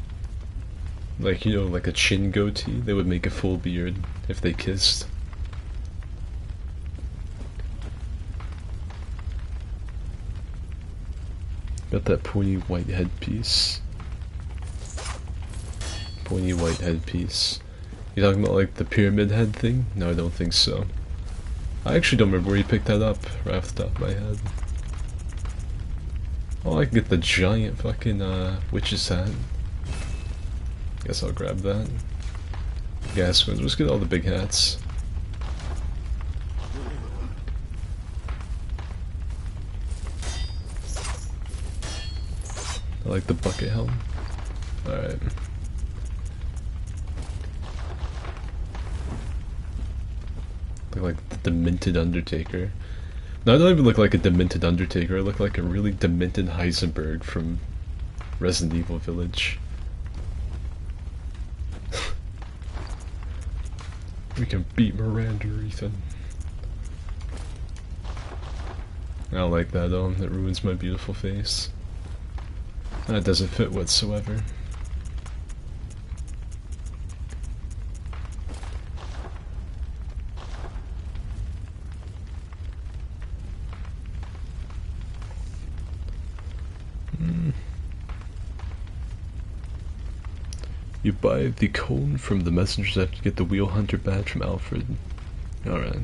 Speaker 1: you know, like a chin goatee, they would make a full beard if they kissed. Got that pointy white headpiece. Pointy white headpiece. You talking about, like, the pyramid head thing? No, I don't think so. I actually don't remember where you picked that up, right off the top of my head. Oh, I can get the giant fucking, witch's hat. Guess I'll grab that. Gas ones, let's get all the big hats. I like the bucket helm. Alright. Look like the demented Undertaker. No, I don't even look like a demented Undertaker, I look like a really demented Heisenberg from Resident Evil Village. We can beat Miranda, Ethan. I don't like that though, that ruins my beautiful face. That doesn't fit whatsoever. You buy the cone from the messengers after you get the wheel hunter badge from Alfred. Alright.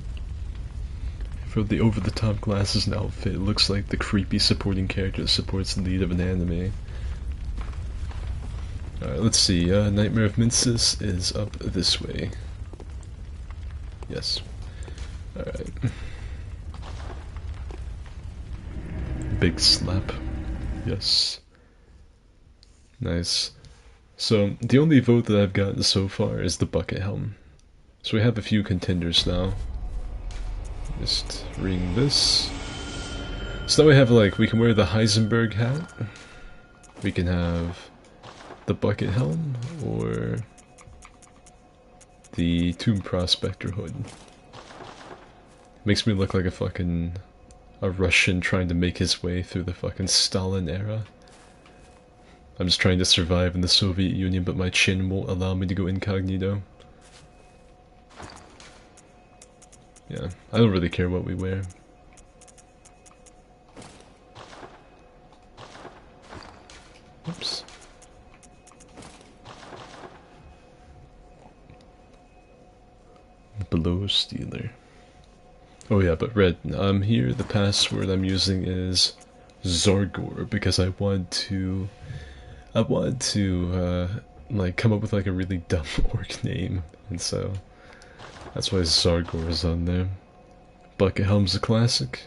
Speaker 1: For the over-the-top glasses and outfit, it looks like the creepy supporting character that supports the lead of an anime. Alright, let's see. Nightmare of Mincis is up this way. Yes. Alright. Big slap. Yes. Nice. So, the only vote that I've gotten so far is the bucket helm. So we have a few contenders now. Just ring this. So now we have, like, we can wear the Heisenberg hat. We can have the bucket helm, or the Tomb Prospector hood. Makes me look like a Russian trying to make his way through the fucking Stalin era. I'm just trying to survive in the Soviet Union, but my chin won't allow me to go incognito. Yeah, I don't really care what we wear. Oops. Below Stealer. Oh yeah, but Red, here the password I'm using is Zargor because I want to like come up with like a really dumb orc name, and so that's why Zargor is on there. Bucket Helm's a classic.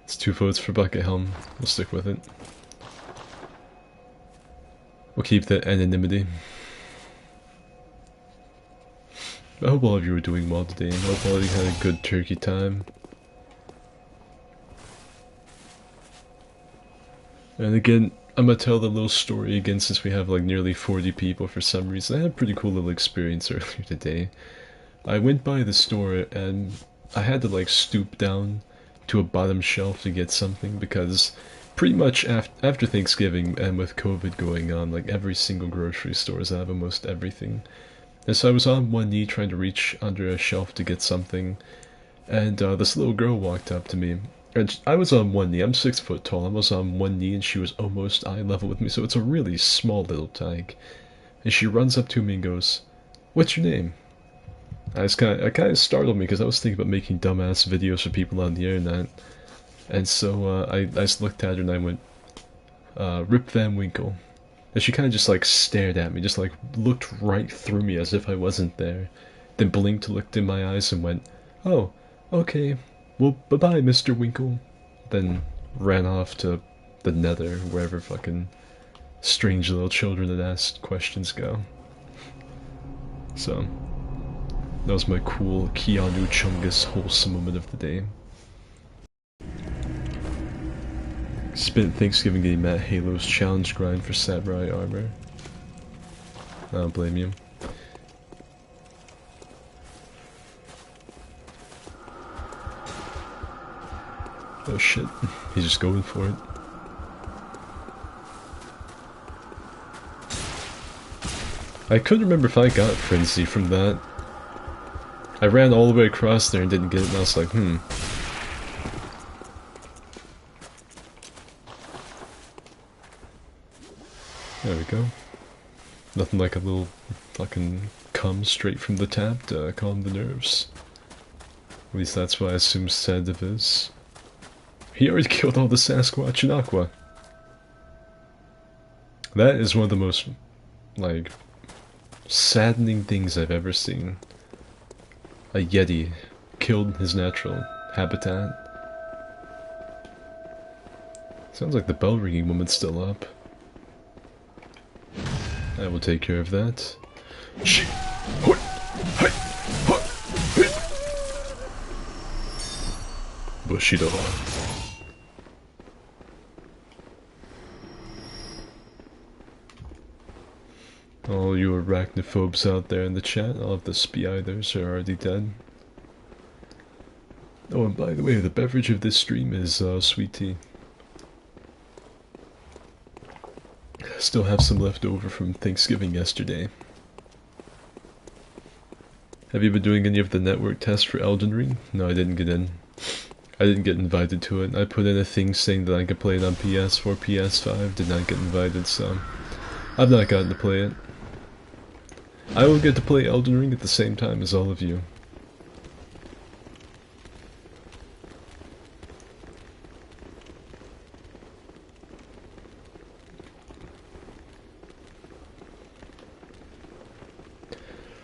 Speaker 1: It's 2 votes for Bucket Helm. We'll stick with it. We'll keep that anonymity. I hope all of you are doing well today, and I hope all of you had a good turkey time. And again, I'm gonna tell the little story again since we have like nearly 40 people for some reason. I had a pretty cool little experience earlier today. I went by the store and I had to like stoop down to a bottom shelf to get something because pretty much after Thanksgiving and with COVID going on, like every single grocery store is out of almost everything. And so I was on one knee trying to reach under a shelf to get something, and this little girl walked up to me. And I was on one knee, I'm 6 foot tall, I was on one knee and she was almost eye level with me, so it's a really small little tank. And she runs up to me and goes, "What's your name?" It kind of startled me because I was thinking about making dumbass videos for people on the internet. And so I just looked at her and I went, Rip Van Winkle. And she kind of just like stared at me, just like looked right through me as if I wasn't there. Then blinked, looked in my eyes and went, "Oh, okay. Well, bye-bye, Mr. Winkle." Then ran off to the nether, wherever fucking strange little children that ask questions go. So, that was my cool Keanu Chungus wholesome moment of the day. Spent Thanksgiving getting Matt Halo's challenge grind for samurai armor. I don't blame you. Oh shit, he's just going for it. I couldn't remember if I got Frenzy from that. I ran all the way across there and didn't get it, and I was like, There we go. Nothing like a little fucking cum straight from the tap to calm the nerves. At least that's what I assume sedative is. He already killed all the Sasquatch in Aqua. That is one of the most, like, saddening things I've ever seen. A Yeti killed his natural habitat. Sounds like the bell ringing woman's still up. I will take care of that. Bushido. All you arachnophobes out there in the chat, all of the spiders are already dead. Oh, and by the way, the beverage of this stream is sweet tea. Still have some left over from Thanksgiving yesterday. Have you been doing any of the network tests for Elden Ring? No, I didn't get in. I didn't get invited to it. I put in a thing saying that I could play it on PS4, PS5, did not get invited, so I've not gotten to play it. I will get to play Elden Ring at the same time as all of you.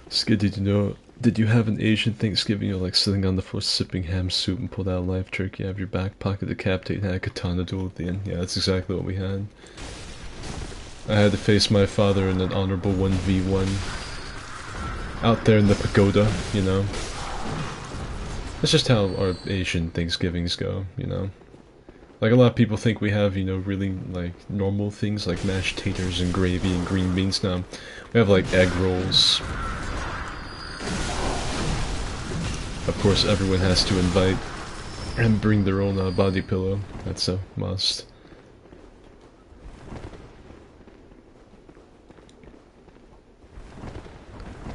Speaker 1: Skid, did you have an Asian Thanksgiving? You're like sitting on the floor sipping ham soup and pulled out a live turkey out of your back pocket, decapitate, and had a katana duel at the end? Yeah, that's exactly what we had. I had to face my father in an honorable 1v1. Out there in the pagoda, you know. That's just how our Asian Thanksgivings go, you know. Like, a lot of people think we have, you know, really, like, normal things like mashed taters and gravy and green beans. Now, we have, like, egg rolls. Of course, everyone has to invite and bring their own body pillow. That's a must.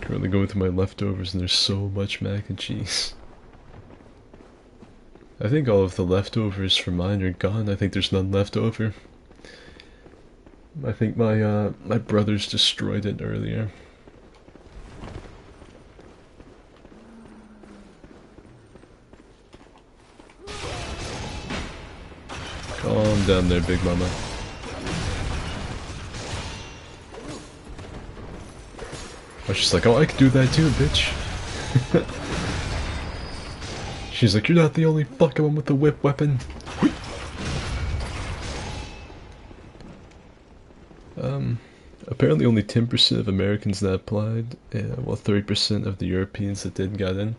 Speaker 1: Currently going through my leftovers and there's so much mac and cheese. I think all of the leftovers for mine are gone. I think there's none left over. I think my brothers destroyed it earlier. Calm down there, Big Mama. I was just like, oh, I could do that too, bitch. She's like, you're not the only fucking one with the whip weapon. Apparently only 10% of Americans that applied, well 30% of the Europeans that did got in.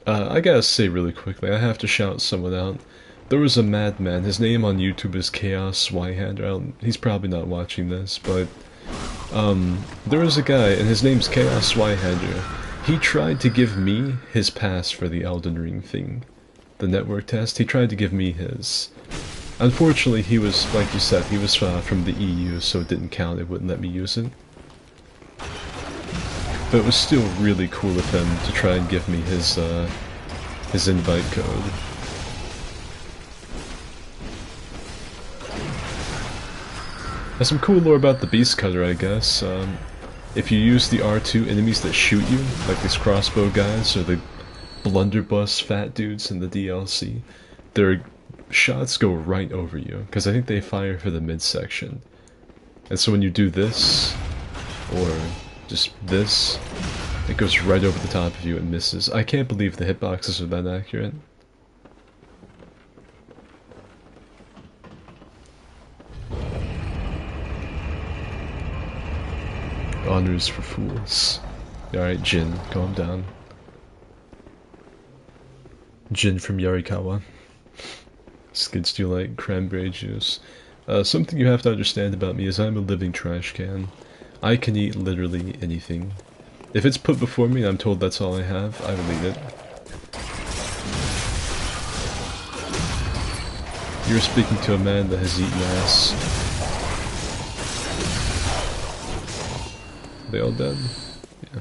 Speaker 1: I gotta say really quickly, I have to shout someone out. There was a madman, his name on YouTube is Chaos Yhander. He's probably not watching this, but there was a guy, and his name's Chaos Yhander. He tried to give me his pass for the Elden Ring thing. The network test, he tried to give me his. Unfortunately, he was, like you said, he was from the EU, so it didn't count, it wouldn't let me use it. But it was still really cool of him to try and give me his invite code. There's some cool lore about the Beast Cutter, I guess. If you use the R2, enemies that shoot you, like these crossbow guys, or the blunderbuss fat dudes in the DLC, their shots go right over you, because I think they fire for the midsection. And so when you do this, or just this, it goes right over the top of you and misses. I can't believe the hitboxes are that accurate. Honor's for fools. Alright, Jin, calm down. Jin from Yarikawa. Skids do like cranberry juice. Something you have to understand about me is I'm a living trash can. I can eat literally anything. If it's put before me and I'm told that's all I have, I will eat it. You're speaking to a man that has eaten ass. Are they all dead? Yeah.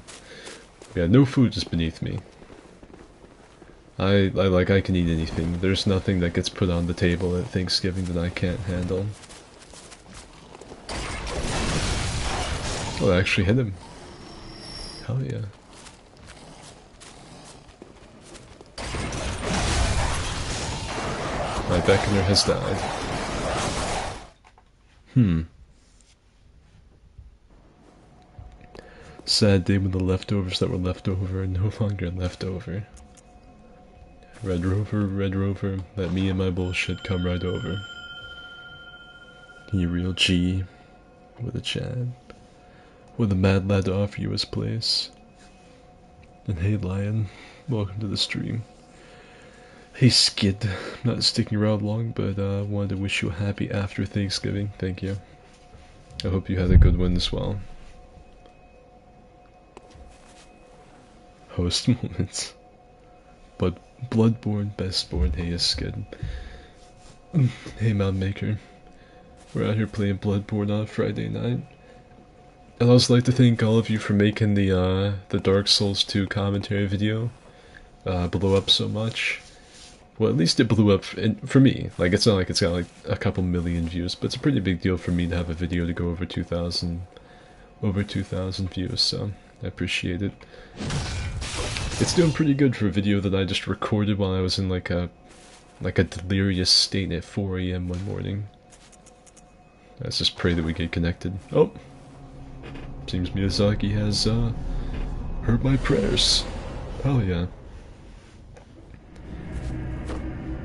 Speaker 1: Yeah, no food is beneath me. I can eat anything. There's nothing that gets put on the table at Thanksgiving that I can't handle. Oh, I actually hit him. Hell yeah. My beckoner has died. Sad day when the leftovers that were left over are no longer left over. Red Rover, let me and my bullshit come right over. You real G with a Chad. With a mad lad to offer you his place. And hey Lion, welcome to the stream. Hey Skid, I'm not sticking around long, but I wanted to wish you a happy after Thanksgiving. Thank you. I hope you had a good one as well. Host moments. But Bloodborne, Bestborn, hey Skid. Hey Moundmaker. We're out here playing Bloodborne on a Friday night. I'd also like to thank all of you for making the Dark Souls 2 commentary video blow up so much. Well, at least it blew up for me. Like, it's not like it's got like a couple million views, but it's a pretty big deal for me to have a video to go over 2,000 views, so I appreciate it. It's doing pretty good for a video that I just recorded while I was in like a delirious state at 4 AM one morning. Let's just pray that we get connected. Oh! Seems Miyazaki has heard my prayers. Hell yeah.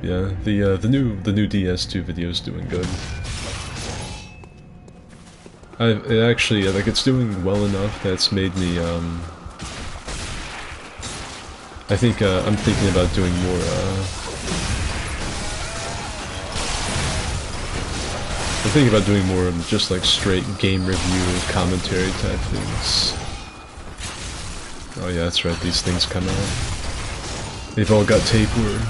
Speaker 1: Yeah, the new DS2 video is doing good. It actually, like, it's doing well enough that it's made me I think I'm thinking about doing more I'm thinking about doing more of just like straight game review, commentary type things. Oh yeah, that's right, these things come out. They've all got tapeworm.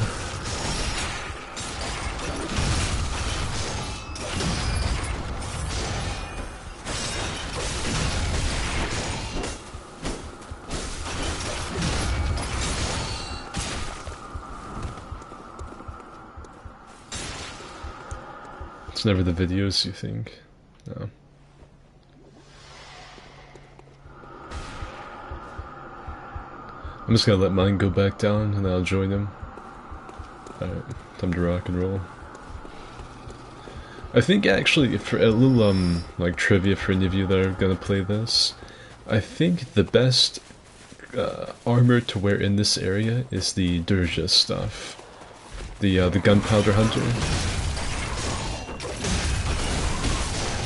Speaker 1: It's never the videos you think. No. I'm just gonna let mine go back down and I'll join him. Alright, time to rock and roll. I think actually, for a little like trivia for any of you that are gonna play this, I think the best armor to wear in this area is the Durja stuff. The gunpowder hunter.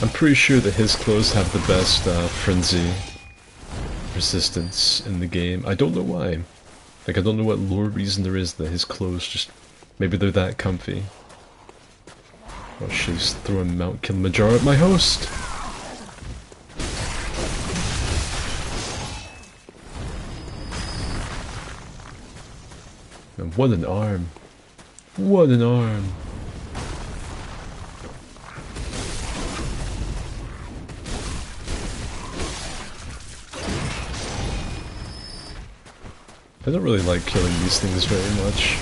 Speaker 1: I'm pretty sure that his clothes have the best frenzy resistance in the game. I don't know why. Like, I don't know what lore reason there is that his clothes just... maybe they're that comfy. Oh shit, he's throwing Mount Kilimanjaro at my host! And what an arm. What an arm. I don't really like killing these things very much.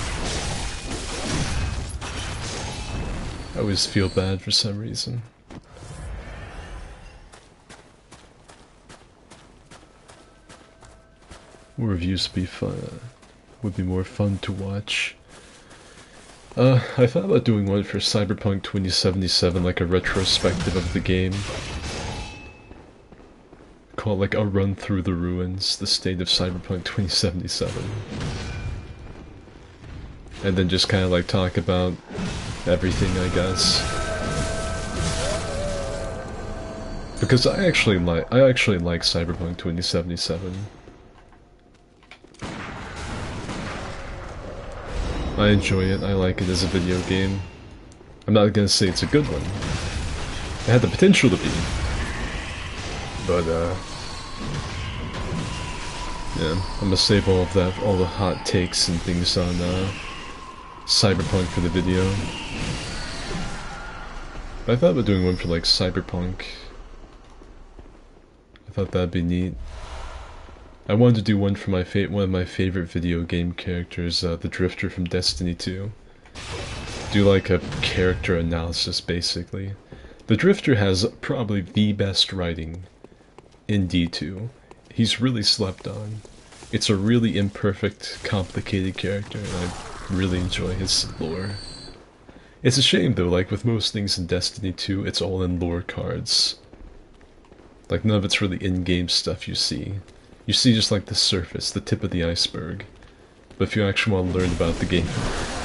Speaker 1: I always feel bad for some reason. More reviews would be fun. Would be more fun to watch. I thought about doing one for Cyberpunk 2077, like a retrospective of the game. Call it like a run through the ruins, the state of Cyberpunk 2077. And then just kind of like talk about everything, I guess. Because I actually like Cyberpunk 2077. I enjoy it. I like it as a video game. I'm not gonna say it's a good one. It had the potential to be, but yeah, I'm gonna save all of that, all the hot takes and things on Cyberpunk for the video. But I thought about doing one for like Cyberpunk. I thought that'd be neat. I wanted to do one for one of my favorite video game characters, the Drifter from Destiny 2. Do like a character analysis, basically. The Drifter has probably the best writing in D2. He's really slept on. It's a really imperfect, complicated character, and I really enjoy his lore. It's a shame though, like with most things in Destiny 2, it's all in lore cards. Like none of it's really in-game stuff you see. You see just like the surface, the tip of the iceberg. But if you actually want to learn about the game,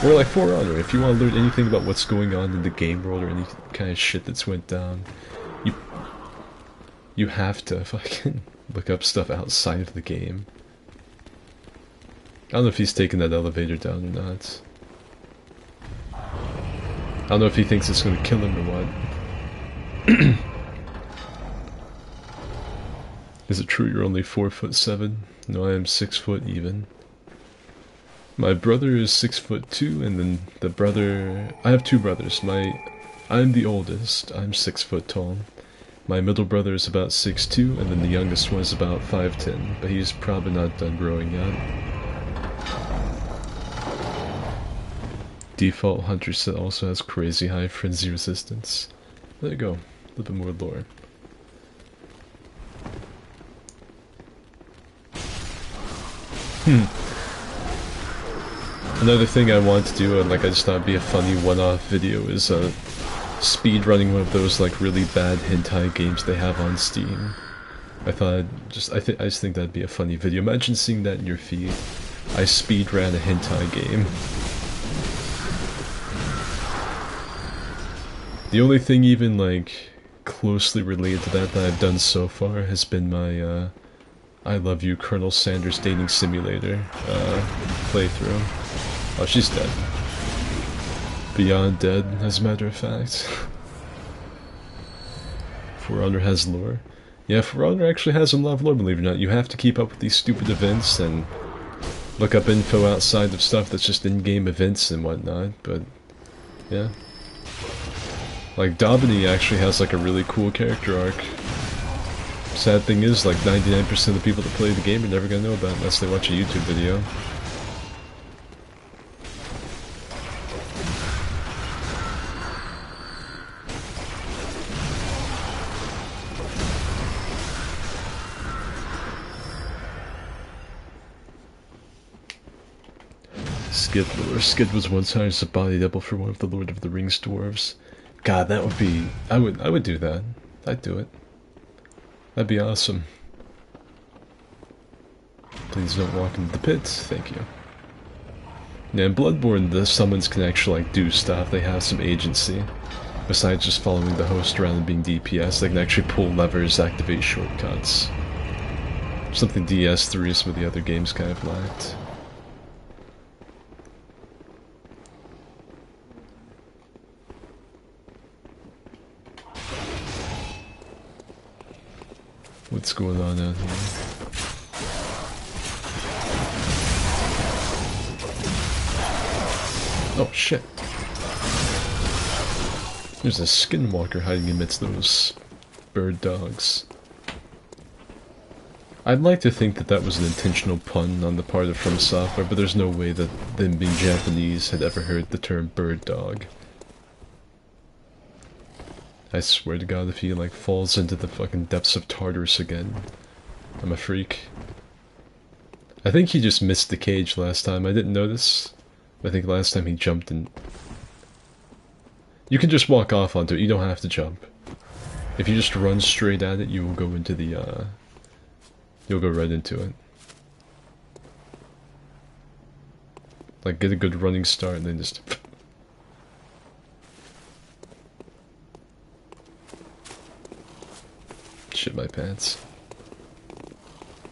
Speaker 1: or like For Honor, if you want to learn anything about what's going on in the game world or any kind of shit that's went down, you have to fucking look up stuff outside of the game. I don't know if he's taking that elevator down or not. I don't know if he thinks it's gonna kill him or what. Is it true you're only 4'7"? No, I am 6 foot even. My brother is 6'2", and then the brother... I have two brothers. I'm the oldest. I'm 6 foot tall. My middle brother is about 6'2", and then the youngest one is about 5'10", but he's probably not done growing yet. Default Hunter set also has crazy high frenzy resistance. There you go. A little bit more lore. Another thing I want to do, and like I just thought it'd be a funny one-off video, is speed running one of those like really bad hentai games they have on Steam. I just think that'd be a funny video. Imagine seeing that in your feed. I speed ran a hentai game. The only thing even like closely related to that I've done so far has been my I Love You, Colonel Sanders Dating Simulator playthrough. Oh, she's dead. Beyond dead, as a matter of fact. For Honor has lore. Yeah, For Honor actually has a lot of lore, believe it or not. You have to keep up with these stupid events and look up info outside of stuff that's just in-game events and whatnot, but yeah. Like, Daubeny actually has like a really cool character arc. Sad thing is, like 99% of the people that play the game are never gonna know about it unless they watch a YouTube video. Skid lore. Skid was once hired as a body double for one of the Lord of the Rings dwarves. God, that would be... I would do that. I'd do it. That'd be awesome. Please don't walk into the pits. Thank you. Yeah, in Bloodborne, the summons can actually like do stuff. They have some agency. Besides just following the host around and being DPS, they can actually pull levers, activate shortcuts. Something DS3 and some of the other games kind of lacked. What's going on out here? Oh shit. There's a skinwalker hiding amidst those bird dogs. I'd like to think that that was an intentional pun on the part of From Software, but there's no way that them being Japanese had ever heard the term bird dog. I swear to God, if he like falls into the fucking depths of Tartarus again, I'm a freak. I think he just missed the cage last time. I didn't notice. I think last time he jumped in. You can just walk off onto it. You don't have to jump. If you just run straight at it, you will go into the you'll go right into it. Like get a good running start and then just my pants.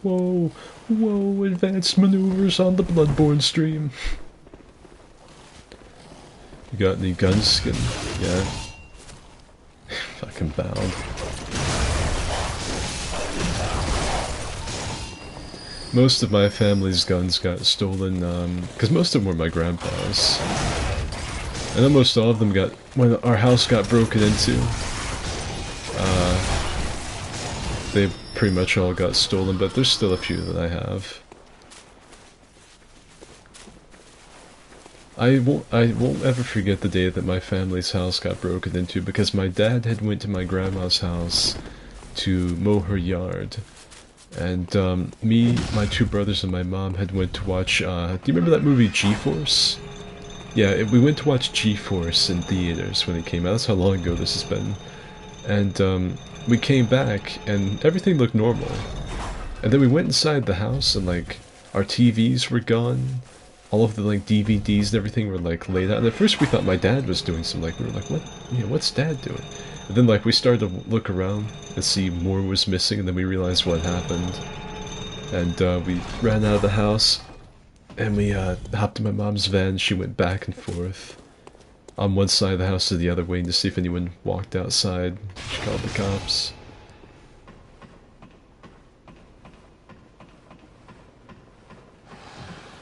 Speaker 1: Whoa, whoa, advanced maneuvers on the Bloodborne stream. You got any guns, skin? Yeah. Fucking bound. Most of my family's guns got stolen, because most of them were my grandpa's. And almost all of them got, when our house got broken into, they pretty much all got stolen, but there's still a few that I have. I won't ever forget the day that my family's house got broken into, because my dad had went to my grandma's house to mow her yard. And me, my two brothers, and my mom had went to watch, do you remember that movie G-Force? Yeah, we went to watch G-Force in theaters when it came out. That's how long ago this has been. And we came back, and everything looked normal. And then we went inside the house, and like, our TVs were gone. All of the like DVDs and everything were like laid out. And at first we thought my dad was doing some, like, we were like, what? Yeah, what's dad doing? And then like we started to look around and see more was missing, and then we realized what happened. And we ran out of the house, and we hopped in my mom's van. She went back and forth on one side of the house to the other, waiting to see if anyone walked outside. She called the cops.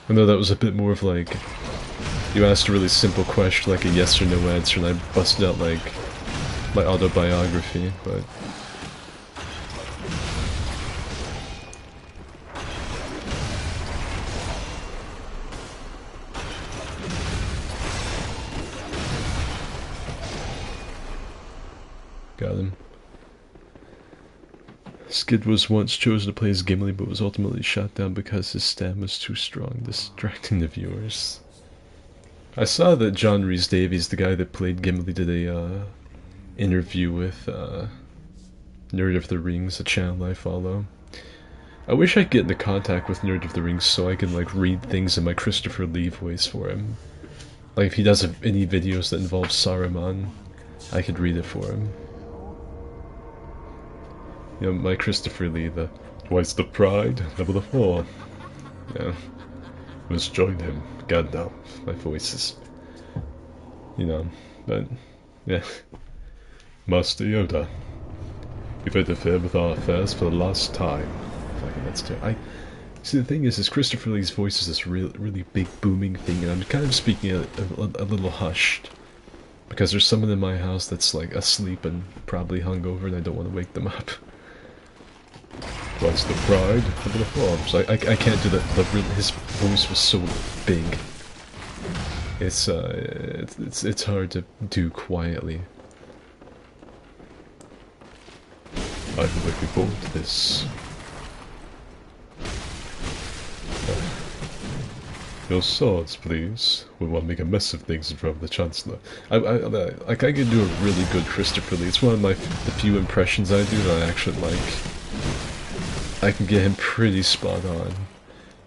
Speaker 1: I know that was a bit more of like, you asked a really simple question, like a yes or no answer, and I busted out like my autobiography, but got him. Skid was once chosen to play as Gimli, but was ultimately shot down because his stam was too strong, distracting the viewers. I saw that John Rhys-Davies, the guy that played Gimli, did a interview with Nerd of the Rings, a channel I follow. I wish I could get into contact with Nerd of the Rings so I can like read things in my Christopher Lee voice for him. Like if he does any videos that involve Saruman, I could read it for him. You know, my Christopher Lee, the twice the pride, never the fall. Yeah. Must join him. God no, my voice is, you know, but yeah. Master Yoda, you've interfered with our affairs for the last time. Fucking that's terrible. See, the thing is Christopher Lee's voice is this really big booming thing, and I'm kind of speaking a little hushed. Because there's someone in my house that's like asleep and probably hungover, and I don't want to wake them up. What's the pride of the forms? I can't do that. His voice was so big. It's hard to do quietly. I've been looking forward to this. Your swords, please. We won't make a mess of things in front of the Chancellor. I can do a really good Christopher Lee. It's one of the few impressions I do that I actually like. I can get him pretty spot on.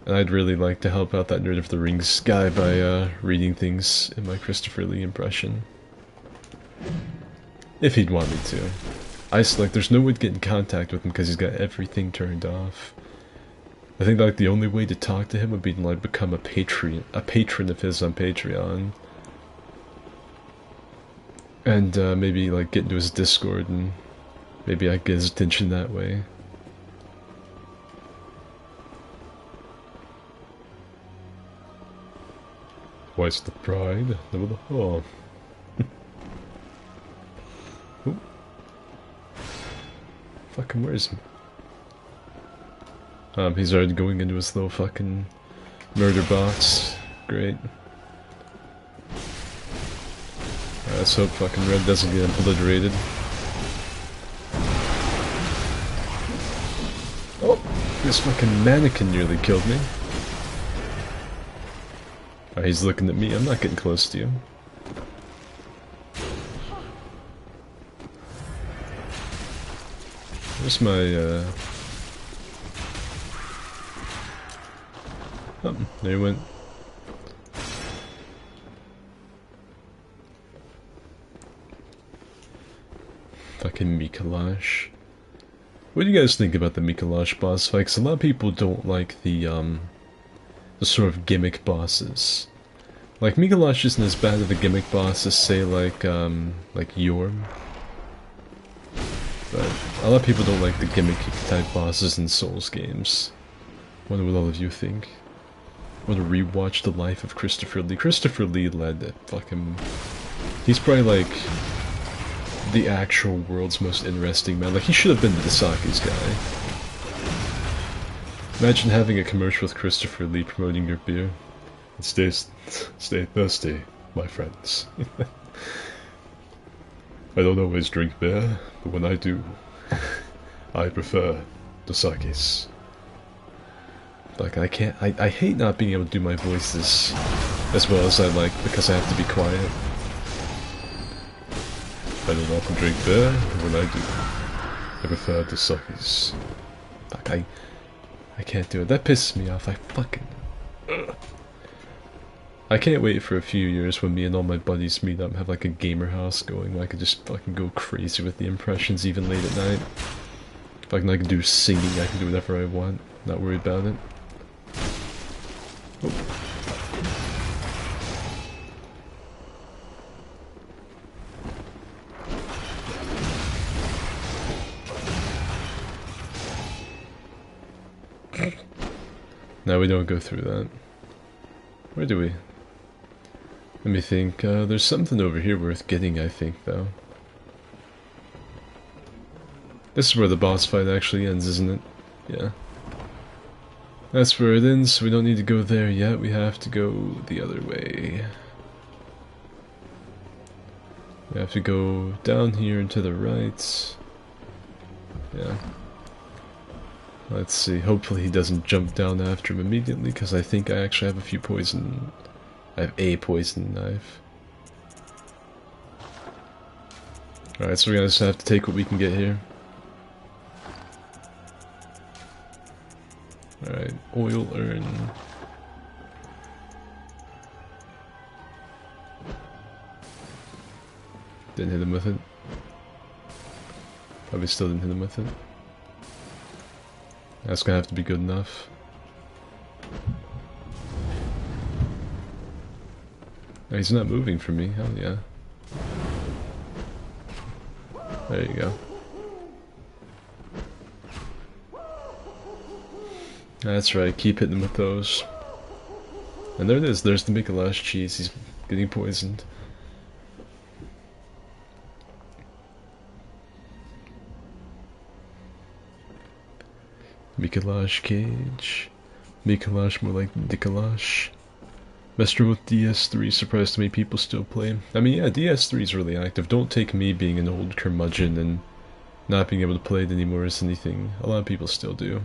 Speaker 1: And I'd really like to help out that Nerd of the Rings guy by reading things in my Christopher Lee impression. If he'd want me to. There's no way to get in contact with him because he's got everything turned off. I think like the only way to talk to him would be to like become a patron of his on Patreon. And maybe like get into his Discord and maybe I get his attention that way. Twice the pride, never the fall. Fucking where is he? He's already going into his little fucking murder box. Great. Let's hope fucking Red doesn't get obliterated. Oh! This fucking mannequin nearly killed me. Oh, he's looking at me. I'm not getting close to you. Where's my, Oh, there he went. Fucking Mikalash. What do you guys think about the Mikolash boss fight? 'Cause a lot of people don't like the sort of gimmick bosses. Like, Mikolash isn't as bad of a gimmick boss as, say, like Yorm. But a lot of people don't like the gimmicky type bosses in Souls games. Wonder what all of you think. Want to rewatch the life of Christopher Lee. Christopher Lee led it. Fucking... He's probably like the actual world's most interesting man. Like, he should have been the Saki's guy. Imagine having a commercial with Christopher Lee promoting your beer. Stay thirsty, my friends. I don't always drink beer, but when I do, I prefer the Saki's. Like, I hate not being able to do my voices as well as I like because I have to be quiet. I don't often drink beer, but when I do, I prefer the Saki's. Like, I can't do it. That pisses me off. I fucking... Ugh. I can't wait for a few years when me and all my buddies meet up and have like a gamer house going where I could just fucking go crazy with the impressions even late at night. If I can do singing, I can do whatever I want. Not worried about it. Oh. No, we don't go through that. Where do we? Let me think. There's something over here worth getting, I think, though. This is where the boss fight actually ends, isn't it? Yeah. That's where it ends, so we don't need to go there yet. We have to go the other way. We have to go down here and to the right. Yeah. Let's see, hopefully he doesn't jump down after him immediately, because I think I actually have a few poison... I have a poison knife. Alright, so we're gonna just have to take what we can get here. Alright, oil urn. Didn't hit him with it. Probably still didn't hit him with it. That's gonna have to be good enough. Oh, he's not moving for me, hell yeah. There you go. That's right, keep hitting him with those. And there it is, there's the Mikolash cheese, he's getting poisoned. Mikolash cage. Mikolash more like Nikolash. Messed with DS3, surprised how many people still play. I mean, yeah, DS3 is really active. Don't take me being an old curmudgeon and not being able to play it anymore as anything. A lot of people still do.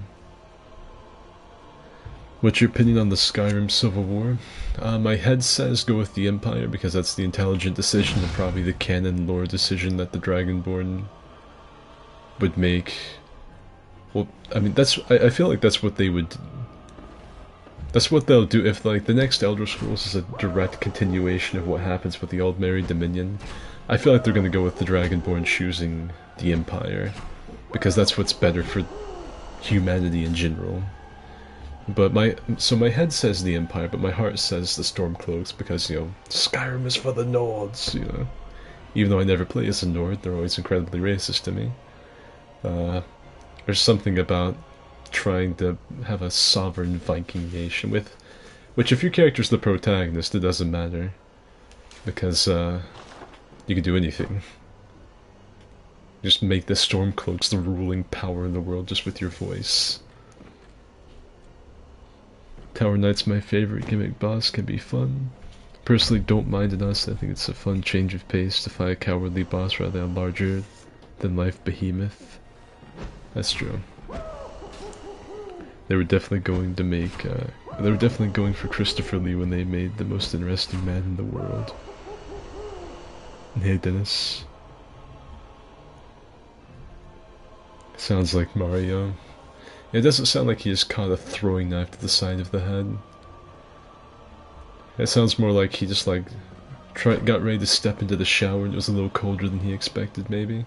Speaker 1: What's your opinion on the Skyrim Civil War? My head says go with the Empire because that's the intelligent decision and probably the canon lore decision that the Dragonborn would make. Well, I mean, I feel like that's what they would... That's what they'll do if, like, the next Elder Scrolls is a direct continuation of what happens with the Aldmeri Dominion. I feel like they're gonna go with the Dragonborn choosing the Empire, because that's what's better for humanity in general. But so my head says the Empire, but my heart says the Stormcloaks, because, you know, Skyrim is for the Nords, you know. Even though I never play as a Nord, they're always incredibly racist to me. There's something about trying to have a sovereign Viking nation with... Which, if your character's the protagonist, it doesn't matter. Because, you can do anything. Just make the Stormcloaks the ruling power in the world just with your voice. Tower Knight's my favorite gimmick boss, can be fun. Personally don't mind an us, I think it's a fun change of pace to fight a cowardly boss rather than a larger than life behemoth. That's true. They were definitely going to make, they were definitely going for Christopher Lee when they made the most interesting man in the world. Hey Dennis. Sounds like Mario. It doesn't sound like he just caught a throwing knife to the side of the head. It sounds more like he just like got ready to step into the shower and it was a little colder than he expected, maybe.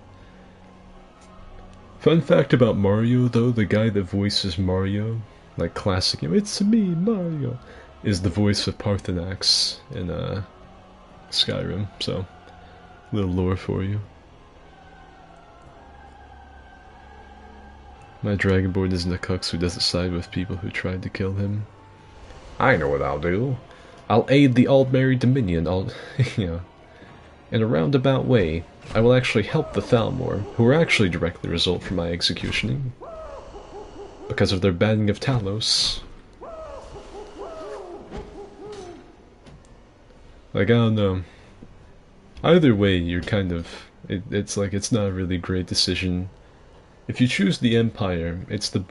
Speaker 1: Fun fact about Mario, though, the guy that voices Mario, like classic, it's me, Mario, is the voice of Parthenax in Skyrim, so little lore for you. My Dragonborn isn't a cucks who doesn't side with people who tried to kill him. I know what I'll do. I'll aid the Aldmeri Dominion, in a roundabout way. I will actually help the Thalmor, who are actually directly a result from my executioning. Because of their banning of Talos. Like, I don't know. Either way, you're kind of... It's like, it's not a really great decision. If you choose the Empire, it's the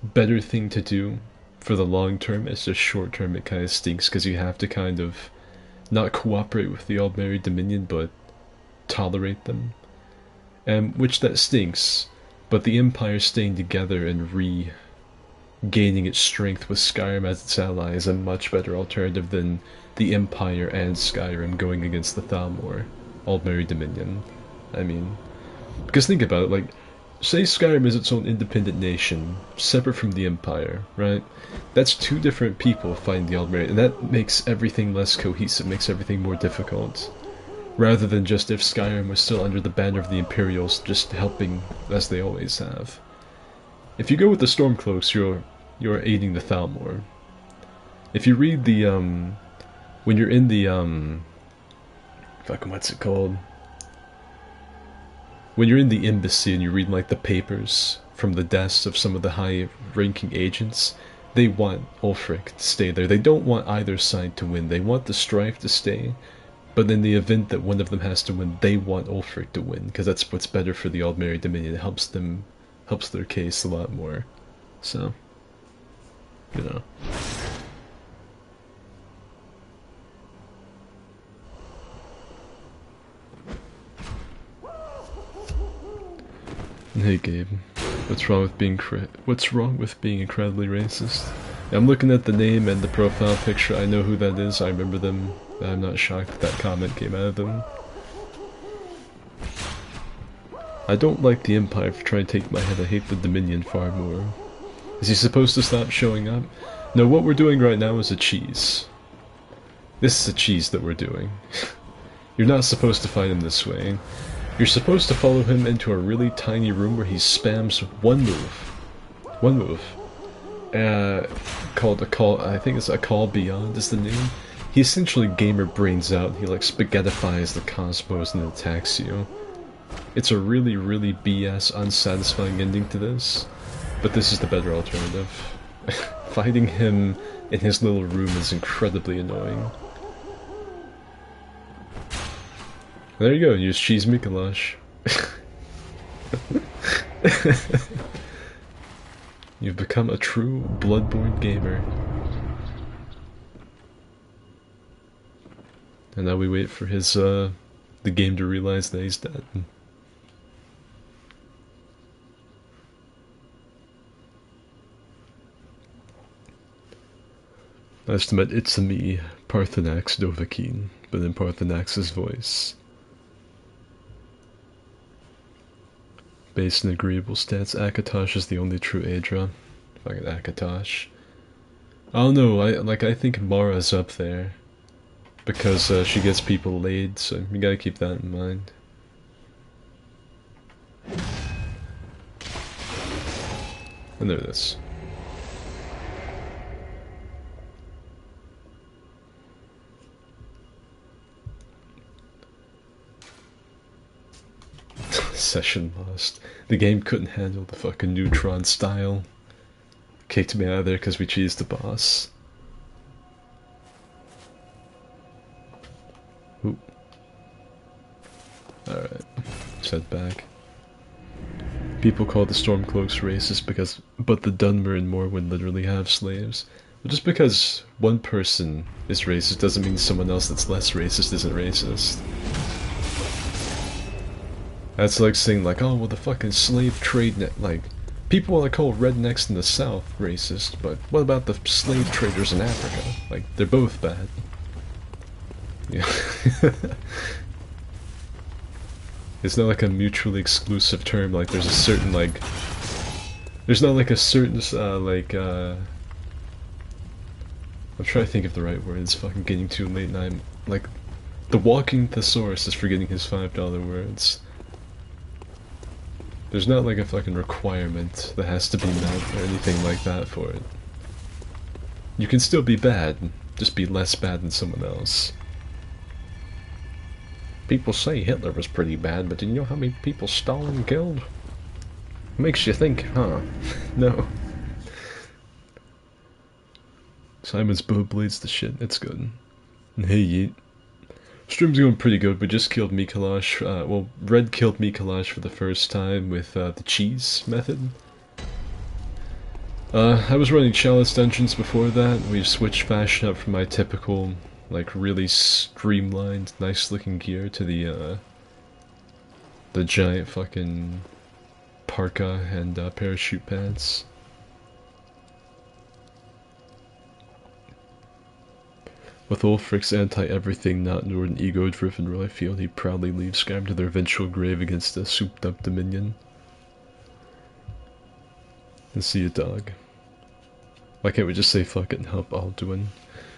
Speaker 1: better thing to do for the long term. It's just short term, it kind of stinks, because you have to kind of not cooperate with the Aldmeri Dominion, but tolerate them. Which that stinks, but the Empire staying together and regaining its strength with Skyrim as its ally is a much better alternative than the Empire and Skyrim going against the Thalmor, Aldmeri Dominion. I mean, because think about it, like, say Skyrim is its own independent nation, separate from the Empire, right? That's two different people fighting the Aldmeri, and that makes everything less cohesive, makes everything more difficult. Rather than just if Skyrim was still under the banner of the Imperials, just helping as they always have. If you go with the Stormcloaks, you're aiding the Thalmor. If you read the, when you're in the, fucking what's it called? When you're in the embassy and you read, like, the papers from the desks of some of the high-ranking agents, they want Ulfric to stay there. They don't want either side to win. They want the strife to stay, but in the event that one of them has to win, they want Ulfric to win, because that's what's better for the Aldmeri Dominion. It helps their case a lot more. So, you know. Hey Gabe, what's wrong with being incredibly racist? I'm looking at the name and the profile picture. I know who that is. I remember them. I'm not shocked that that comment came out of them. I don't like the Empire for trying to take my head. I hate the Dominion far more. Is he supposed to stop showing up? No, what we're doing right now is a cheese. This is a cheese that we're doing. You're not supposed to fight him this way. You're supposed to follow him into a really tiny room where he spams one move. Called a call, I think it's a call beyond is the name. He essentially gamer brains out, he like spaghettifies the cosmos and attacks you. It's a really, really BS unsatisfying ending to this, but this is the better alternative. Fighting him in his little room is incredibly annoying. There you go, use Cheese Mikolash. You've become a true Bloodborne gamer. And now we wait for his, the game to realize that he's dead. Nice to meet it's me, Parthenax Dovahkiin, but in Parthenax's voice. Based in agreeable stats, Akatosh is the only true Aedra. Fucking Akatosh. I don't know, I think Mara's up there. Because she gets people laid, so you gotta keep that in mind. And there it is. Session lost. The game couldn't handle the fucking Neutron style. Kicked me out of there because we cheesed the boss. Oop. Alright. Let's head back. People call the Stormcloaks racist but the Dunmer and Morrowind literally have slaves. Well, just because one person is racist doesn't mean someone else that's less racist isn't racist. That's like saying, like, oh, well, the fucking slave trade like, people want to call rednecks in the South racist, but what about the slave traders in Africa? Like, they're both bad. Yeah. It's not like a mutually exclusive term, like there's a certain, like... There's not like a certain, I'm trying to think of the right word, it's fucking getting too late and I'm, like... The walking thesaurus is forgetting his $5 words. There's not like a fucking requirement that has to be met or anything like that for it. You can still be bad, just be less bad than someone else. People say Hitler was pretty bad, but do you know how many people Stalin killed? Makes you think, huh? No. Simon's bow blades the shit, it's good. Hey Yeet. Stream's going pretty good, we just killed Mikolash, well, Red killed Mikolash for the first time with the cheese method. I was running Chalice dungeons before that. We've switched fashion up from my typical, like, really streamlined, nice-looking gear to the giant fucking parka and parachute pants. With Ulfric's anti-everything, not Northern ego-driven role, I feel he proudly leaves Skyrim to their eventual grave against a souped-up Dominion. And see a dog. Why can't we just say fuck it and help Alduin?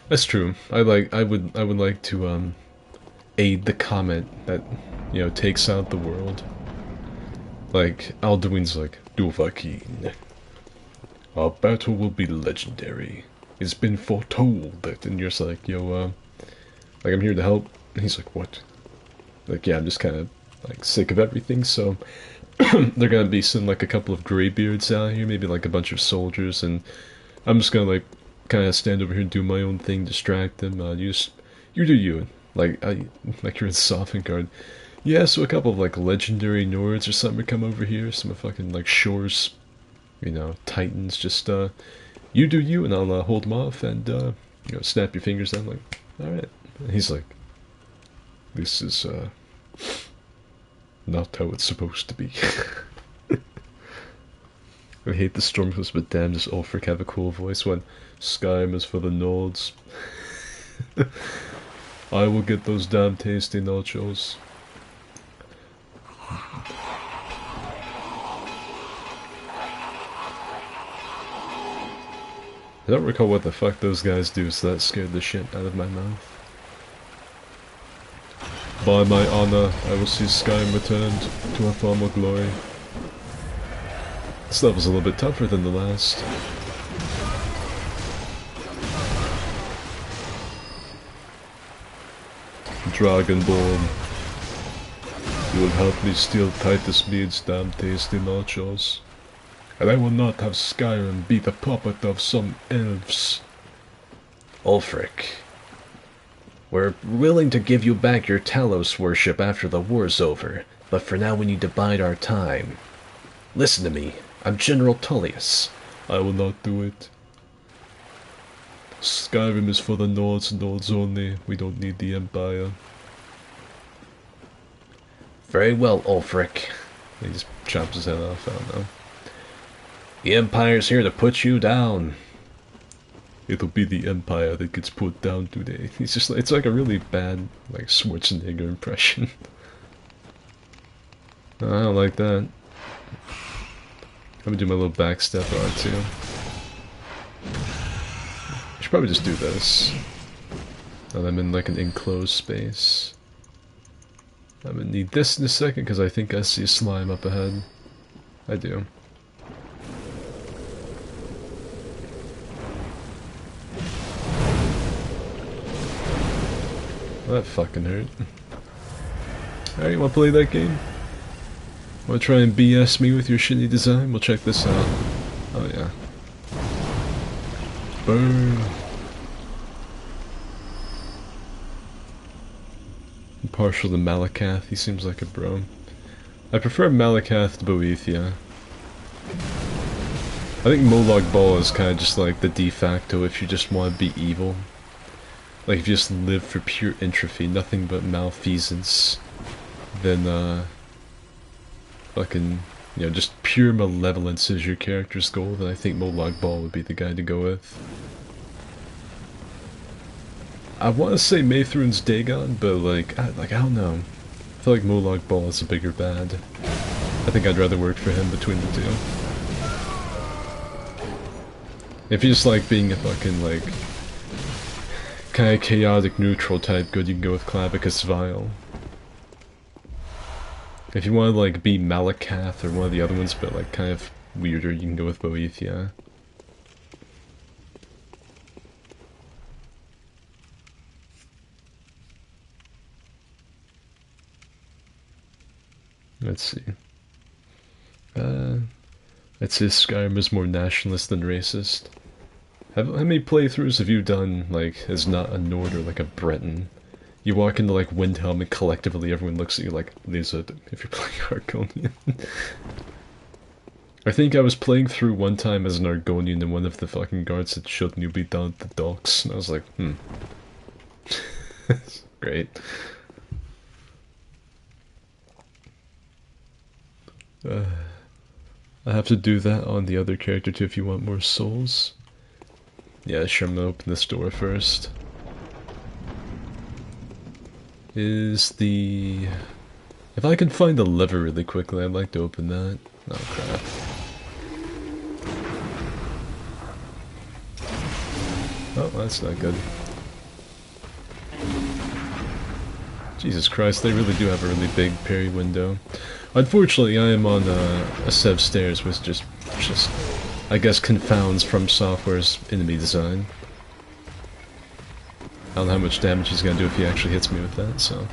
Speaker 1: That's true. I would like to aid the comet that, you know, takes out the world. Like Alduin's like, Dovahkiin. Our battle will be legendary. It's been foretold that, and you're just like, yo, like I'm here to help. And he's like, what? Like, yeah, I'm just kind of like sick of everything, so they're gonna be sending like a couple of graybeards out here, maybe like a bunch of soldiers, and I'm just gonna like kind of stand over here and do my own thing, distract them. You do you. Like like you're in Sovngarde. Yeah, so a couple of like legendary Nords or something would come over here. Some fucking like Shores, you know, Titans. Just you do you, and I'll hold them off and you know, snap your fingers down. Like, all right. And he's like, this is not how it's supposed to be. I hate the Stormcloaks, but damn, does Ulfric have a cool voice when Skyrim is for the Nords. I will get those damn tasty nachos. I don't recall what the fuck those guys do, so that scared the shit out of my mouth. By my honor, I will see Skyrim returned to her former glory. This level's a little bit tougher than the last. Dragonborn, you will help me steal Titus Mead's damn tasty nachos. And I will not have Skyrim be the puppet of some elves. Ulfric, we're willing to give you back your Talos worship after the war's over, but for now we need to bide our time. Listen to me, I'm General Tullius. I will not do it. Skyrim is for the Nords and Nords only. We don't need the Empire. Very well, Ulfric. He just chops his head off, I don't know. The Empire's here to put you down. It'll be the Empire that gets put down today. He's just, it's like a really bad, like, Schwarzenegger impression. I don't like that. I'm gonna do my little backstep R2. I should probably just do this. And I'm in like an enclosed space. I'm gonna need this in a second because I think I see a slime up ahead. I do. Well, that fucking hurt. Alright, you wanna play that game? Wanna try and BS me with your shitty design? We'll check this out. Oh yeah. Burn. I'm partial to Malakath, he seems like a bro. I prefer Malakath to Boethia. I think Molag Bal is kind of just like the de facto if you just want to be evil. Like if you just live for pure entropy, nothing but malfeasance, then fucking, you know, just pure malevolence is your character's goal, then I think Molag Bal would be the guy to go with. I want to say Maythrune's Dagon, but like I don't know. feel like Molag Bal is a bigger bad. I think I'd rather work for him between the two. If you just like being a fucking, like, kind of chaotic neutral type good, you can go with Clavicus Vile. If you want to, like, be Malakath or one of the other ones, but, like, kind of weirder, you can go with Boethia. Let's see. I'd say Skyrim is more nationalist than racist. How many playthroughs have you done, like, as not a Nord or, like, a Breton? You walk into, like, Windhelm and collectively everyone looks at you like, Lizard, if you're playing Argonian. I think I was playing through one time as an Argonian and one of the fucking guards had shut newbie down at the docks, and I was like, Great. I have to do that on the other character too if you want more souls. Yeah, sure, I'm gonna open this door first. Is the... If I can find the lever really quickly, I'd like to open that. Oh crap. Oh, that's not good. Jesus Christ, they really do have a really big parry window. Unfortunately, I am on a set of stairs which just, I guess, confounds From Software's enemy design. I don't know how much damage he's gonna do if he actually hits me with that, so...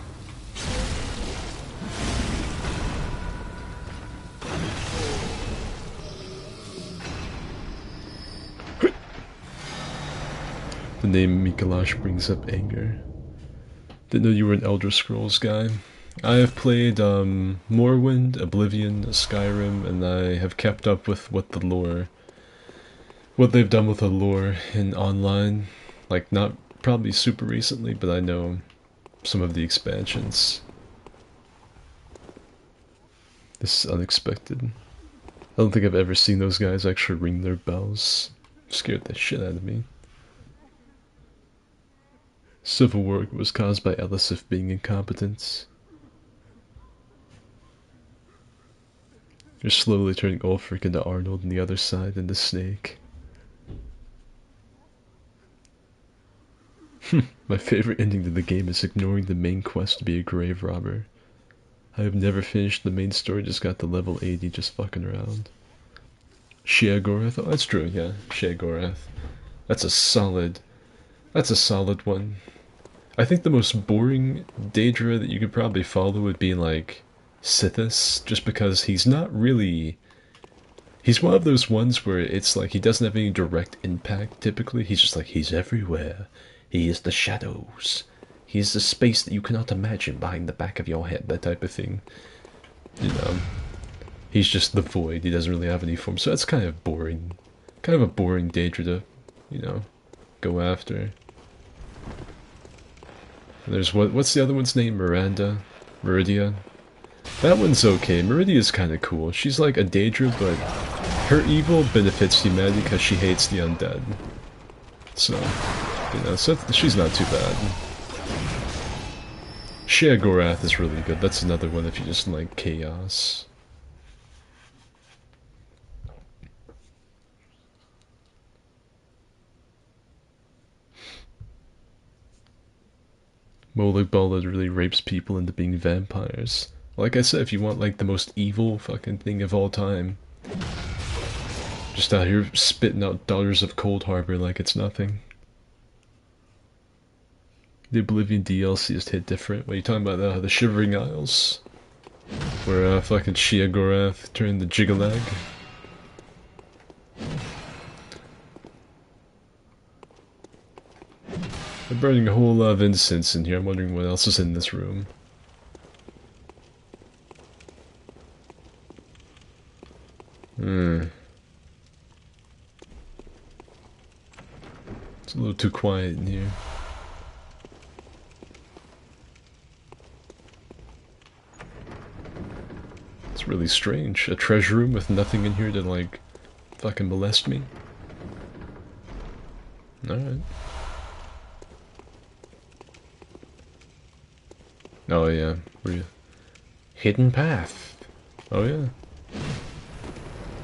Speaker 1: The name Mikolash brings up anger. Didn't know you were an Elder Scrolls guy. I have played Morrowind, Oblivion, Skyrim, and I have kept up with what they've done with the lore in online. Like, not probably super recently, but I know some of the expansions. This is unexpected. I don't think I've ever seen those guys actually ring their bells. Scared the shit out of me. Civil War was caused by Elisif being incompetent. You're slowly turning Ulfric into Arnold and the other side into Snake. My favorite ending to the game is ignoring the main quest to be a grave robber. I have never finished the main story, just got to level 80 just fucking around. Sheogorath? Oh, that's true, yeah. Sheogorath. That's a solid one. I think the most boring Daedra that you could probably follow would be, like, Sithis, just because he's not really... He's one of those ones where it's like he doesn't have any direct impact, typically. He's just like, he's everywhere. He is the shadows. He is the space that you cannot imagine behind the back of your head, that type of thing. You know, he's just the void. He doesn't really have any form, so that's kind of boring. Kind of a boring Daedra to, you know, go after. There's what's the other one's name? Miranda? Meridia? That one's okay. Meridia's kind of cool. She's like a Daedra, but her evil benefits humanity because she hates the undead. So, you know, so she's not too bad. Sheogorath is really good. That's another one if you just like chaos. Molag Bal literally rapes people into being vampires. Like I said, if you want like the most evil fucking thing of all time, just out here spitting out Daughters of Cold Harbor like it's nothing. The Oblivion DLC is hit different. What are you talking about? The Shivering Isles? Where fucking Sheogorath turned the Jigalag? I'm burning a whole lot of incense in here. I'm wondering what else is in this room. It's a little too quiet in here. It's really strange. A treasure room with nothing in here to, like, fucking molest me? Alright. Oh yeah, Hidden path. Oh yeah.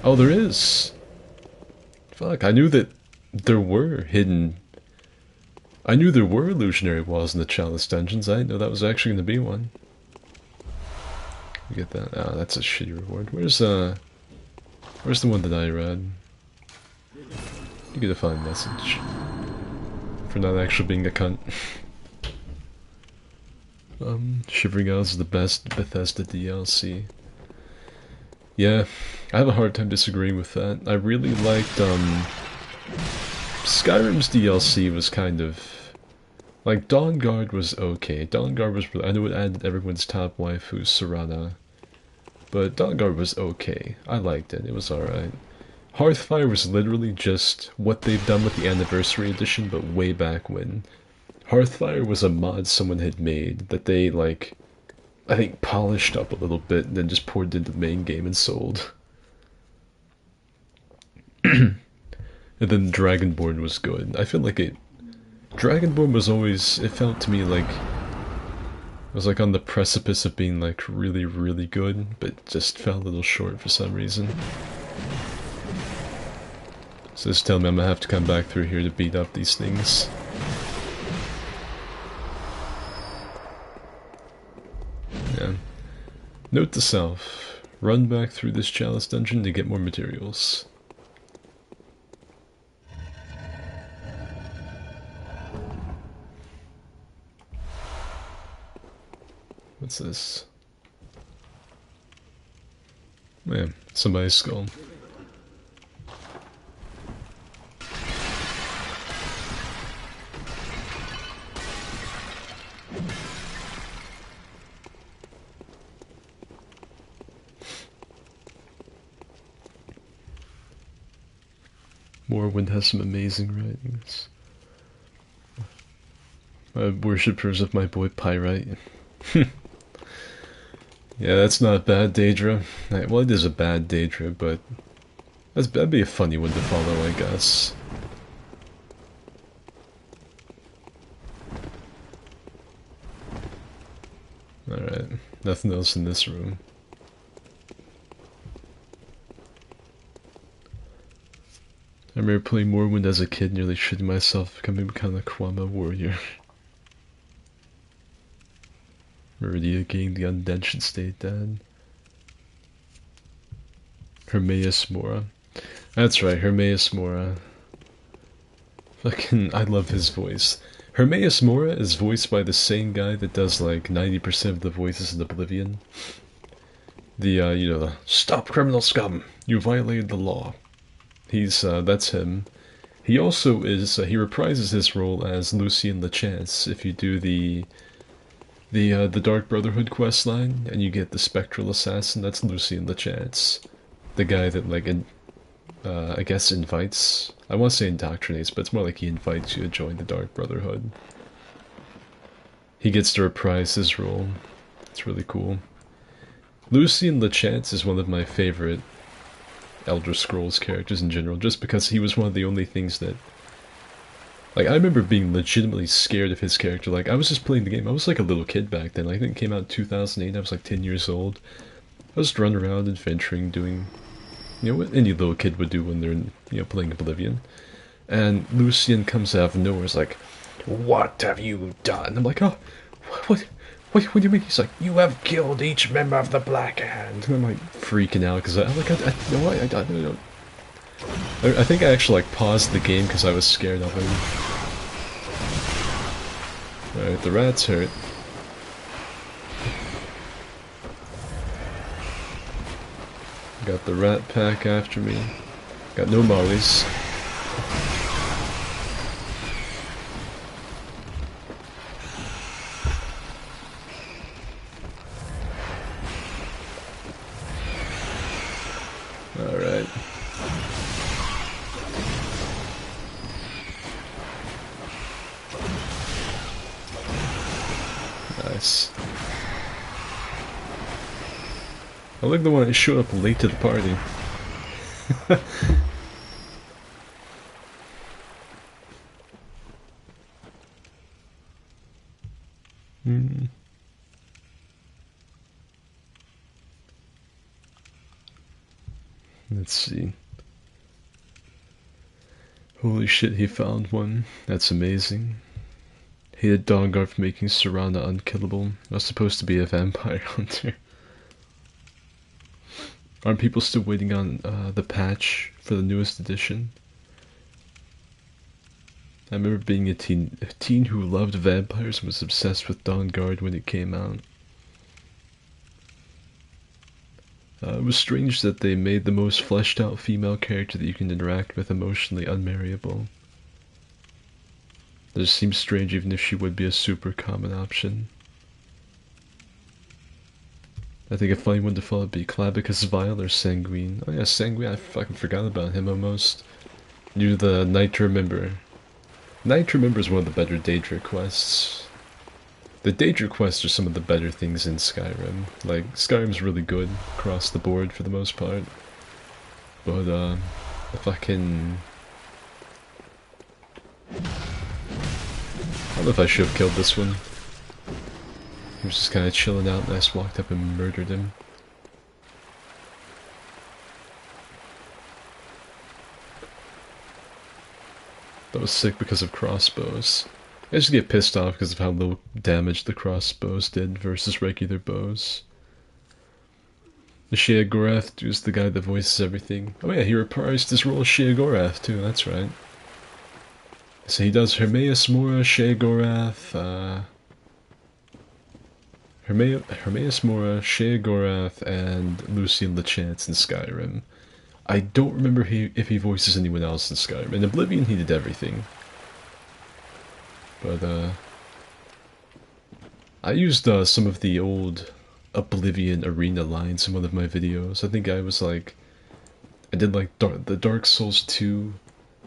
Speaker 1: Oh, there is. Fuck, I knew that there were hidden... I knew there were illusionary walls in the Chalice dungeons. I didn't know that was actually going to be one. You get that? Ah, that's a shitty reward. Where's the one that I read? You get a fine message. For not actually being a cunt. Shivering Isles is the best Bethesda DLC. Yeah, I have a hard time disagreeing with that. I really liked, Skyrim's DLC was kind of... Like, Dawnguard was okay. Dawnguard was really... I know it added everyone's top waifu, Serana. But Dawnguard was okay. I liked it. It was alright. Hearthfire was literally just what they've done with the Anniversary Edition, but way back when. Hearthfire was a mod someone had made that they, like, I think polished up a little bit and then just poured into the main game and sold. And then Dragonborn was good. I feel like Dragonborn was always... It felt to me like... It was like on the precipice of being like really, really good, but just fell a little short for some reason. So just tell me I'm gonna have to come back through here to beat up these things. Yeah. Note to self, run back through this Chalice dungeon to get more materials. What's this? Man, somebody's skull. Morrowind has some amazing writings. Worshippers of my boy Pyrite. Yeah, that's not bad, Daedra. Well, it is a bad Daedra, but that'd be a funny one to follow, I guess. Alright, nothing else in this room. I remember playing Morrowind as a kid, nearly shitting myself, becoming kind of a Kwama warrior. Meridia getting the undentioned state dead. Hermaeus Mora. That's right, Hermaeus Mora. Fucking, I love his voice. Hermaeus Mora is voiced by the same guy that does like 90% of the voices in Oblivion. The, you know, the "Stop criminal scum! You violated the law." That's him. He also is, he reprises his role as Lucien Lachance if you do the Dark Brotherhood questline, and you get the Spectral Assassin. That's Lucien Lachance. The guy that, like, I guess invites... I want to say indoctrinates, but it's more like he invites you to join the Dark Brotherhood. He gets to reprise his role. It's really cool. Lucien Lachance is one of my favorite Elder Scrolls characters in general, just because he was one of the only things that... Like, I remember being legitimately scared of his character. Like, I was just playing the game. I was like a little kid back then. Like, I think it came out in 2008. I was like 10 years old. I was just running around adventuring, doing... You know, what any little kid would do when they're, you know, playing Oblivion. And Lucien comes out of nowhere, is like, "What have you done?" I'm like, "Oh, what do you mean?" He's like, "You have killed each member of the Black Hand." And I'm like freaking out because I think I actually like paused the game because I was scared of him. Alright, the rat's hurt. Got the rat pack after me. Got no mollies. Alright. Nice. I like the one that showed up late to the party. Let's see. Holy shit, he found one. That's amazing. Hated Dawnguard for making Serana unkillable. I was supposed to be a vampire hunter. Aren't people still waiting on the patch for the newest edition? I remember being a teen who loved vampires and was obsessed with Dawnguard when it came out. It was strange that they made the most fleshed out female character that you can interact with emotionally unmarriable. It just seems strange even if she would be a super common option. I think a funny one to follow would be Clabicus Vile or Sanguine. Oh yeah, Sanguine, I fucking forgot about him almost. You're the Night to Remember. Night to Remember is one of the better Daedra quests. The Daedra quests are some of the better things in Skyrim. Like, Skyrim's really good across the board for the most part. But, the fucking... I don't know if I should have killed this one. He was just kind of chilling out and I just walked up and murdered him. That was sick because of crossbows. I just get pissed off because of how little damage the crossbows did versus regular bows. The Sheogorath is the guy that voices everything. Oh yeah, he reprised his role as Sheogorath too, that's right. So he does Hermaeus Mora, Sheogorath, Hermaeus Mora, Sheogorath, and Lucian Lachance in Skyrim. I don't remember if he voices anyone else in Skyrim. In Oblivion he did everything. But, I used some of the old Oblivion arena lines in one of my videos. I think I was like... I did like the Dark Souls 2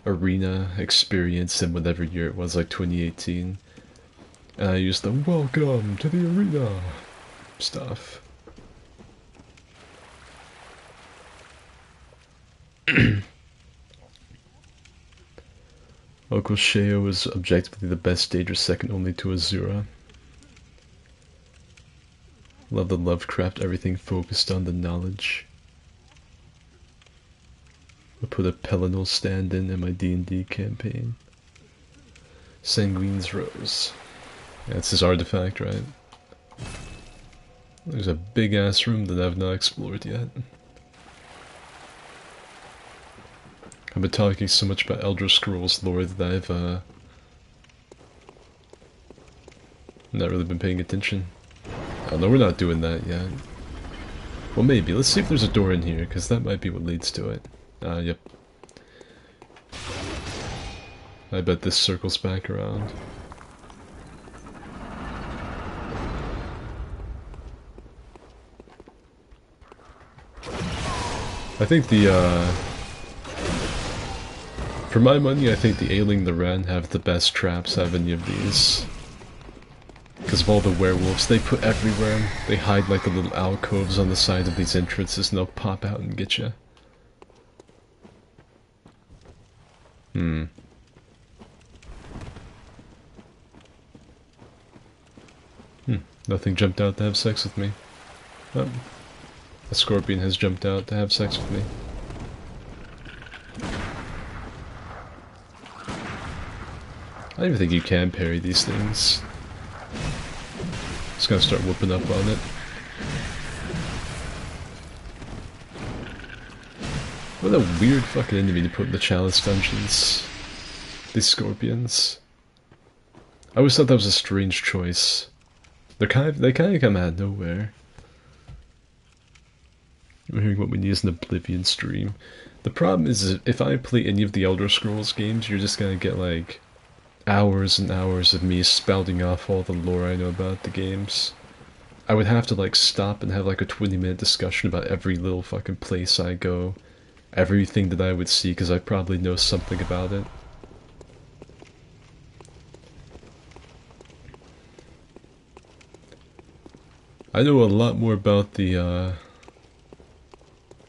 Speaker 1: arena experience in whatever year it was, like 2018. And I used the "Welcome to the arena" stuff. Uncle Sheo is objectively the best Daedra, second only to Azura. Love the Lovecraft, everything focused on the knowledge. I'll put a Pelinal stand-in my D&D campaign. Sanguine's Rose. That's his artifact, right? There's a big-ass room that I've not explored yet. I've been talking so much about Elder Scrolls lore that I've not really been paying attention. Oh no, we're not doing that yet. Well, maybe. Let's see if there's a door in here, because that might be what leads to it. Yep. I bet this circles back around. I think for my money, I think the Ailing the Ren have the best traps out of any of these. Because of all the werewolves they put everywhere. They hide like the little alcoves on the side of these entrances and they'll pop out and get you. Nothing jumped out to have sex with me. Oh. A scorpion has jumped out to have sex with me. I don't even think you can parry these things. Just gonna start whooping up on it. What a weird fucking enemy to put in the Chalice dungeons. These scorpions. I always thought that was a strange choice. They kind of come out of nowhere. I'm hearing what we need is an Oblivion stream. The problem is if I play any of the Elder Scrolls games, you're just gonna get like hours and hours of me spouting off all the lore I know about the games. I would have to like stop and have like a 20-minute discussion about every little fucking place I go, everything that I would see, because I probably know something about it. I know a lot more about the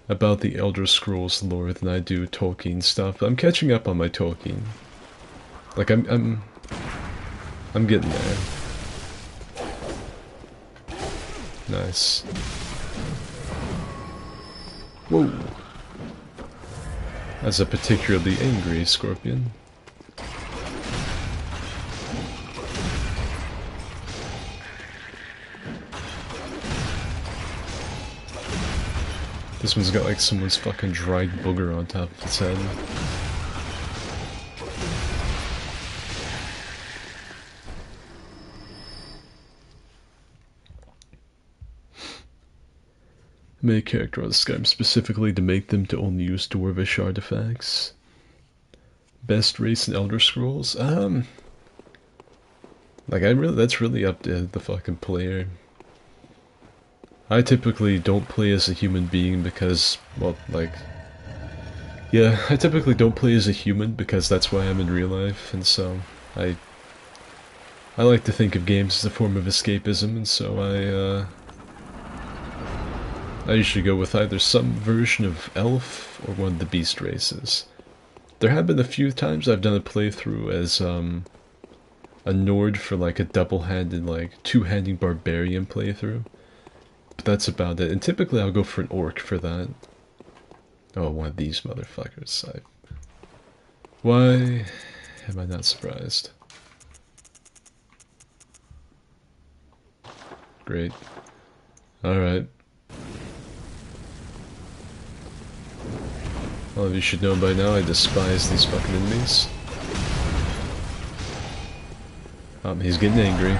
Speaker 1: Elder Scrolls lore than I do Tolkien stuff. I'm catching up on my Tolkien. Like I'm getting there. Nice. Whoa. as a particularly angry scorpion. This one's got like someone's fucking dried booger on top of its head. I made a character on Skyrim specifically to make them to only use dwarvish artifacts. Best race in Elder Scrolls? Like that's really up to the fucking player. I typically don't play as a human being because, well, like, yeah, I typically don't play as a human because that's why I'm in real life, and so I like to think of games as a form of escapism, and so I usually go with either some version of elf or one of the beast races. There have been a few times I've done a playthrough as a Nord for like a double-handed, like two-handing barbarian playthrough. But that's about it, and typically I'll go for an orc for that. Oh, one of these motherfuckers. Why am I not surprised? Great. Alright. All of you should know by now I despise these fucking enemies. He's getting angry.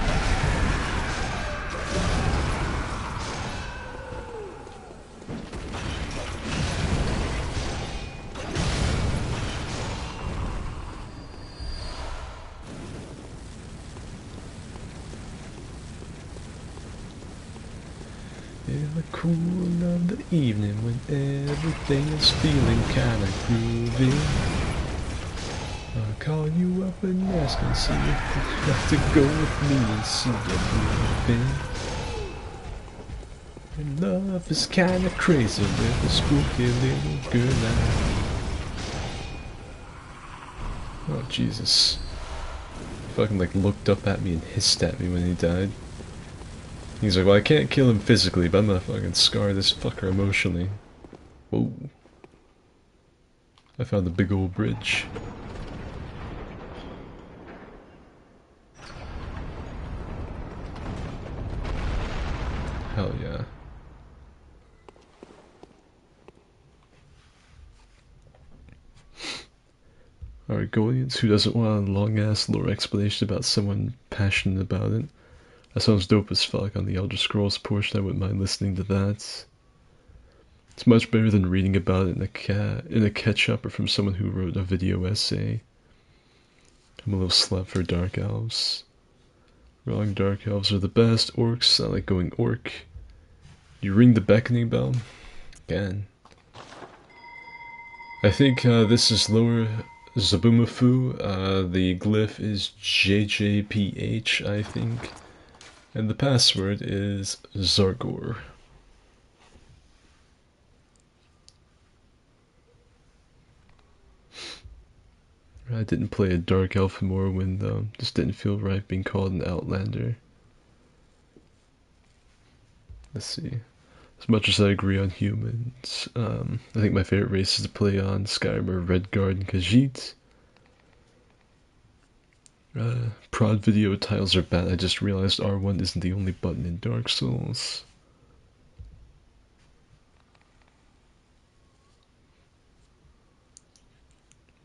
Speaker 1: In the cool of the evening when everything is feeling kinda groovy, I'll call you up and ask and see if you'd like to go with me and see a movie. And love is kinda crazy with a spooky little girl now. Oh Jesus. He fucking like looked up at me and hissed at me when he died. He's like, well, I can't kill him physically, but I'm gonna fucking scar this fucker emotionally. Whoa. I found the big old bridge. Hell yeah. Argonians, who doesn't want a long-ass lore explanation about someone passionate about it? That sounds dope as fuck on the Elder Scrolls portion. I wouldn't mind listening to that. It's much better than reading about it in a catch-up or from someone who wrote a video essay. I'm a little slut for Dark Elves. Wrong, Dark Elves are the best. Orcs, I like going orc. You ring the beckoning bell? Again. I think this is Lower Zabumafu. The glyph is JJPH, I think. And the password is Zargor. I didn't play a Dark Elf in Morrowind though. Just didn't feel right being called an Outlander. Let's see. As much as I agree on humans, I think my favorite races to play on Skyrim are Redguard and Khajiit. Prod video tiles are bad. I just realized R1 isn't the only button in Dark Souls.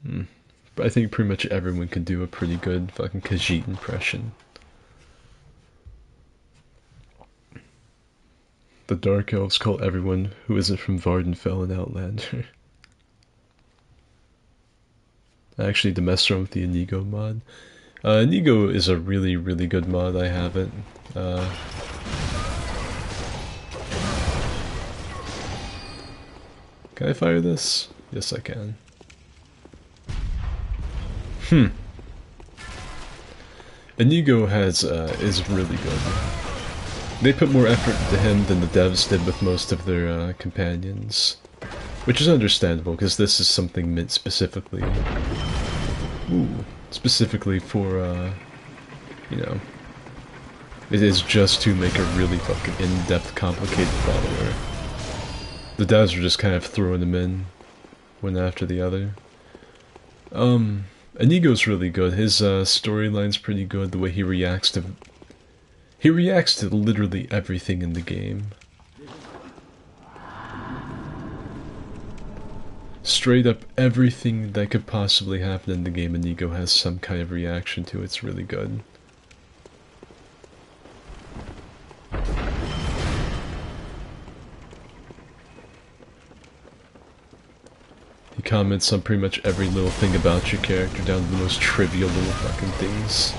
Speaker 1: But I think pretty much everyone can do a pretty good fucking Khajiit impression. The Dark Elves call everyone who isn't from Vardenfell an Outlander. I actually to mess around with the Inigo mod. Inigo is a really, really good mod. I have it. Can I fire this? Yes, I can. Inigo is really good. They put more effort into him than the devs did with most of their companions. Which is understandable, because this is something meant specifically. Specifically for, you know, it is just to make a really fucking in-depth, complicated follower. The devs are just kind of throwing them in. one after the other. Inigo's really good. His storyline's pretty good. The way he reacts to literally everything in the game. Straight up everything that could possibly happen in the game, Inigo has some kind of reaction to. It's really good. He comments on pretty much every little thing about your character, down to the most trivial little fucking things.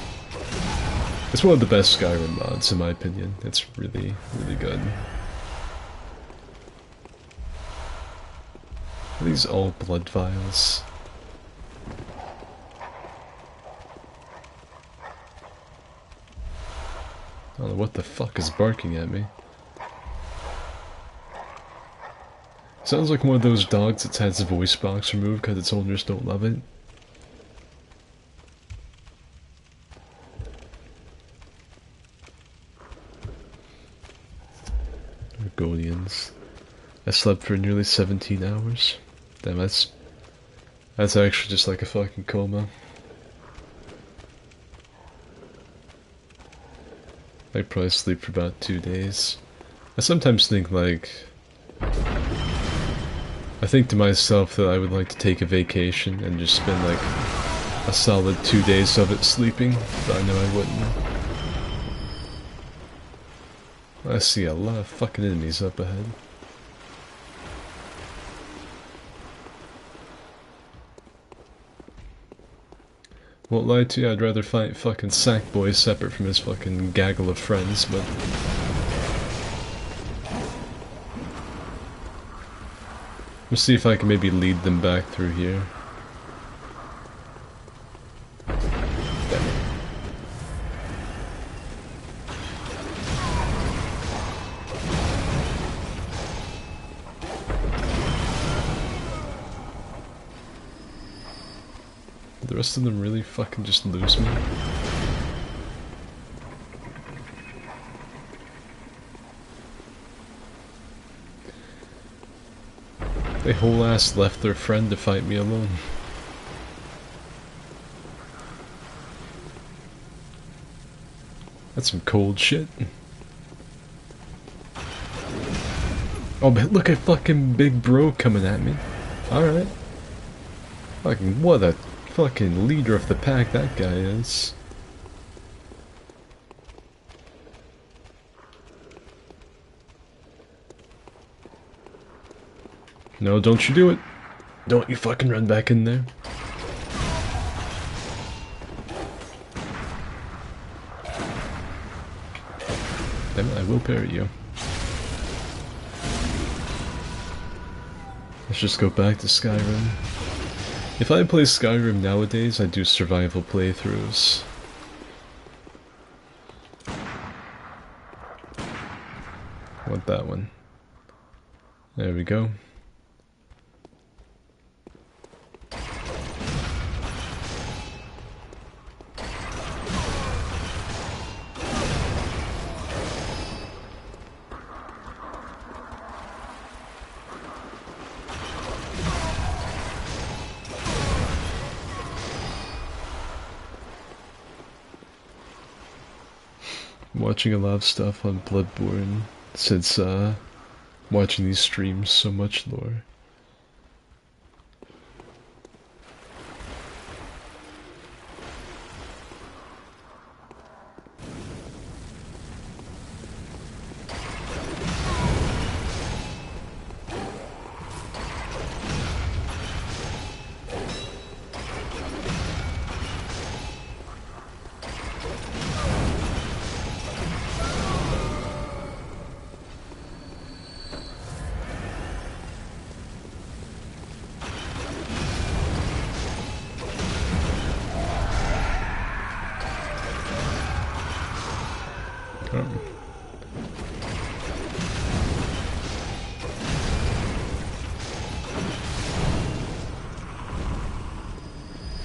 Speaker 1: It's one of the best Skyrim mods, in my opinion. It's really, really good. Are these all blood vials? I don't know what the fuck is barking at me. Sounds like one of those dogs that's had its voice box removed because its owners don't love it. Argonians. I slept for nearly 17 hours. Damn, that's actually just like a fucking coma. I probably sleep for about 2 days. I sometimes think like... I think to myself that I would like to take a vacation and just spend like a solid 2 days of it sleeping, but I know I wouldn't. I see a lot of fucking enemies up ahead. Won't lie to you, I'd rather fight fucking Sackboy separate from his fucking gaggle of friends, but... Let's see if I can maybe lead them back through here. Damn it. Did the rest of them really fucking just lose me? They whole ass left their friend to fight me alone. That's some cold shit. Oh, but look at fucking Big Bro coming at me. Alright. Fucking, what a fucking leader of the pack that guy is. No, don't you do it. Don't you fucking run back in there. Damn it, I will parry you. Let's just go back to Skyrim. If I play Skyrim nowadays, I do survival playthroughs. I want that one. There we go. Watching a lot of stuff on Bloodborne since watching these streams, so much lore.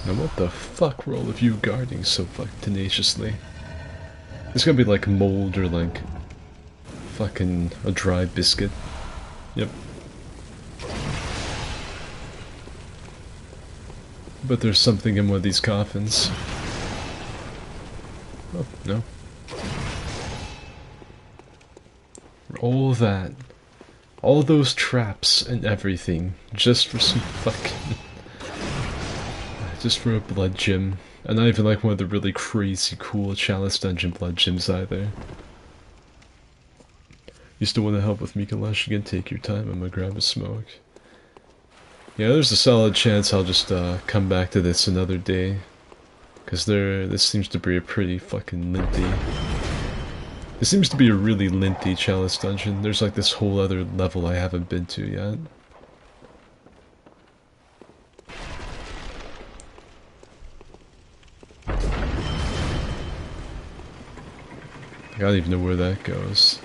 Speaker 1: Now what the fuck were all of you guarding so fucking tenaciously? It's gonna be like mold or like fucking a dry biscuit. Yep. But there's something in one of these coffins. Oh, no. All that. All those traps and everything. Just for some fucking... just for a blood gem. And not even like one of the really crazy cool Chalice dungeon blood gems either. You still want to help with Mikalash again? Take your time, I'm gonna grab a smoke. Yeah, there's a solid chance I'll just come back to this another day. Because this seems to be a pretty fucking linty... This seems to be a really linty Chalice dungeon. There's like this whole other level I haven't been to yet. I don't even know where that goes.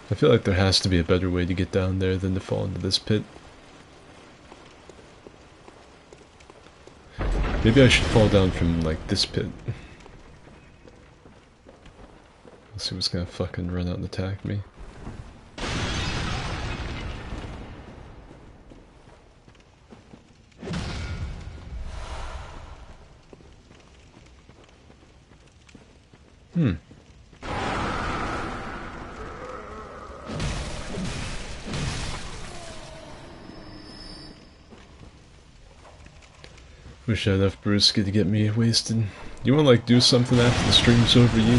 Speaker 1: I feel like there has to be a better way to get down there than to fall into this pit. Maybe I should fall down from, like, this pit. Let's see what's gonna fucking run out and attack me. Wish I had enough brewski to get me wasted. You wanna like do something after the stream's over, you?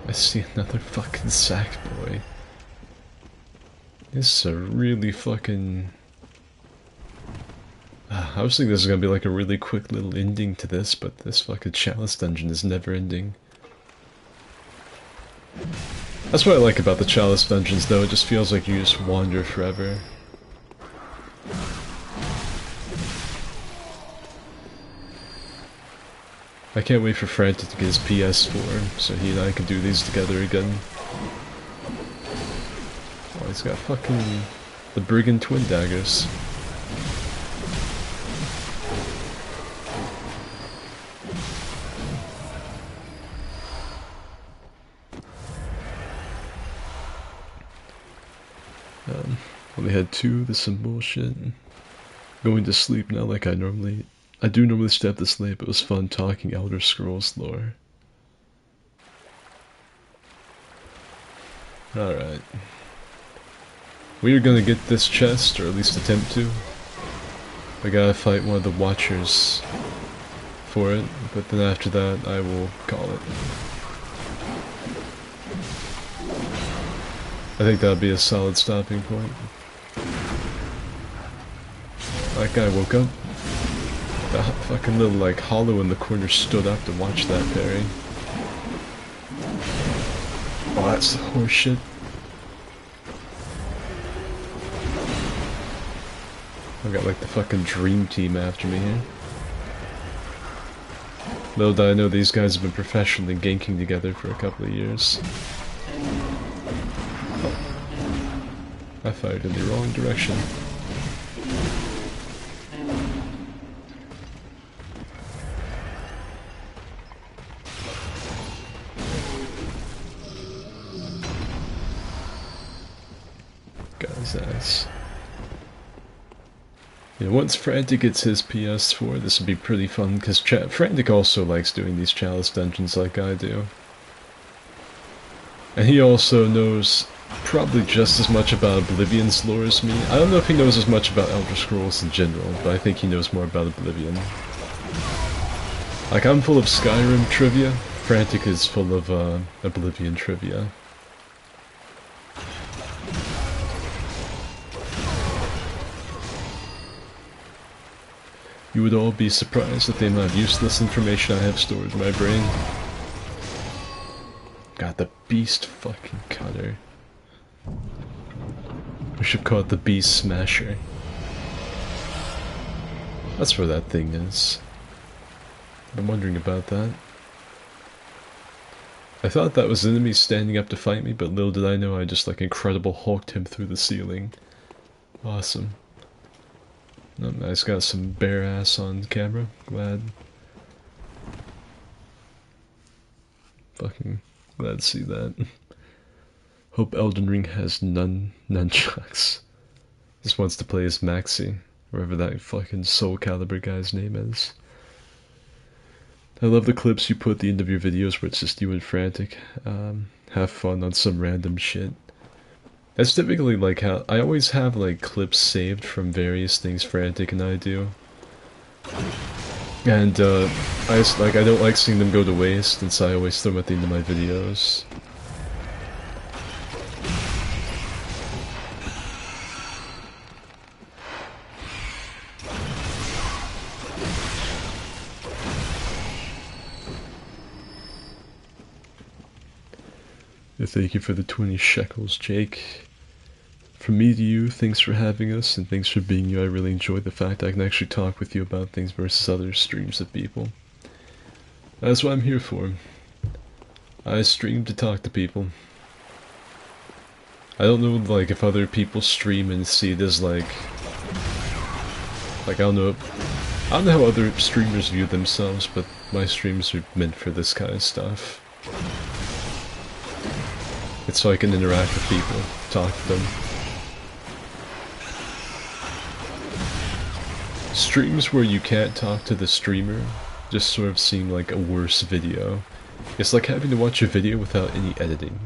Speaker 1: I see another fucking sack boy. This is a really fucking... I was thinking this was gonna be like a really quick little ending to this, but this fucking Chalice dungeon is never ending. That's what I like about the Chalice dungeons though, it just feels like you just wander forever. I can't wait for Frantic to get his PS4, so he and I can do these together again. Oh, he's got fucking... the Brigand Twin Daggers. Only had 2, this is some bullshit. Going to sleep now like I do normally stay up this late, but it was fun talking Elder Scrolls lore. Alright. We are gonna get this chest, or at least attempt to. I gotta fight one of the Watchers for it, but then after that I will call it. I think that'll be a solid stopping point. That guy woke up. That fucking little like hollow in the corner stood up to watch that parry. Oh, that's the horse shit. I got like the fucking dream team after me here. Little did I know these guys have been professionally ganking together for a couple of years. Oh. I fired in the wrong direction. Got his ass. Yeah, once Frantic gets his PS4, this will be pretty fun, because Frantic also likes doing these Chalice dungeons like I do. And he also knows probably just as much about Oblivion's lore as me. I don't know if he knows as much about Elder Scrolls in general, but I think he knows more about Oblivion. Like, I'm full of Skyrim trivia, Frantic is full of Oblivion trivia. You would all be surprised at the amount of useless information I have stored in my brain. God, the Beast fucking Cutter. We should call it the Beast Smasher. That's where that thing is. I'm wondering about that. I thought that was enemies standing up to fight me, but little did I know I just like Incredible Hulked him through the ceiling. Awesome. I just got some bare ass on camera. Glad. Fucking glad to see that. Hope Elden Ring has nunchucks. Just wants to play as Maxi, wherever that fucking Soul Calibur guy's name is. I love the clips you put at the end of your videos where it's just you and Frantic. Have fun on some random shit. That's typically like how I always have like clips saved from various things Frantic and I do. And I don't like seeing them go to waste, and so I always throw them at the end of my videos. Thank you for the 20 shekels, Jake. From me to you, thanks for having us, and thanks for being you. I really enjoy the fact I can actually talk with you about things versus other streams of people. That's what I'm here for. I stream to talk to people. I don't know, like, if other people stream and see it as, like, I don't know how other streamers view themselves, but my streams are meant for this kind of stuff. It's so I can interact with people, talk to them. Streams where you can't talk to the streamer just sort of seem like a worse video. It's like having to watch a video without any editing,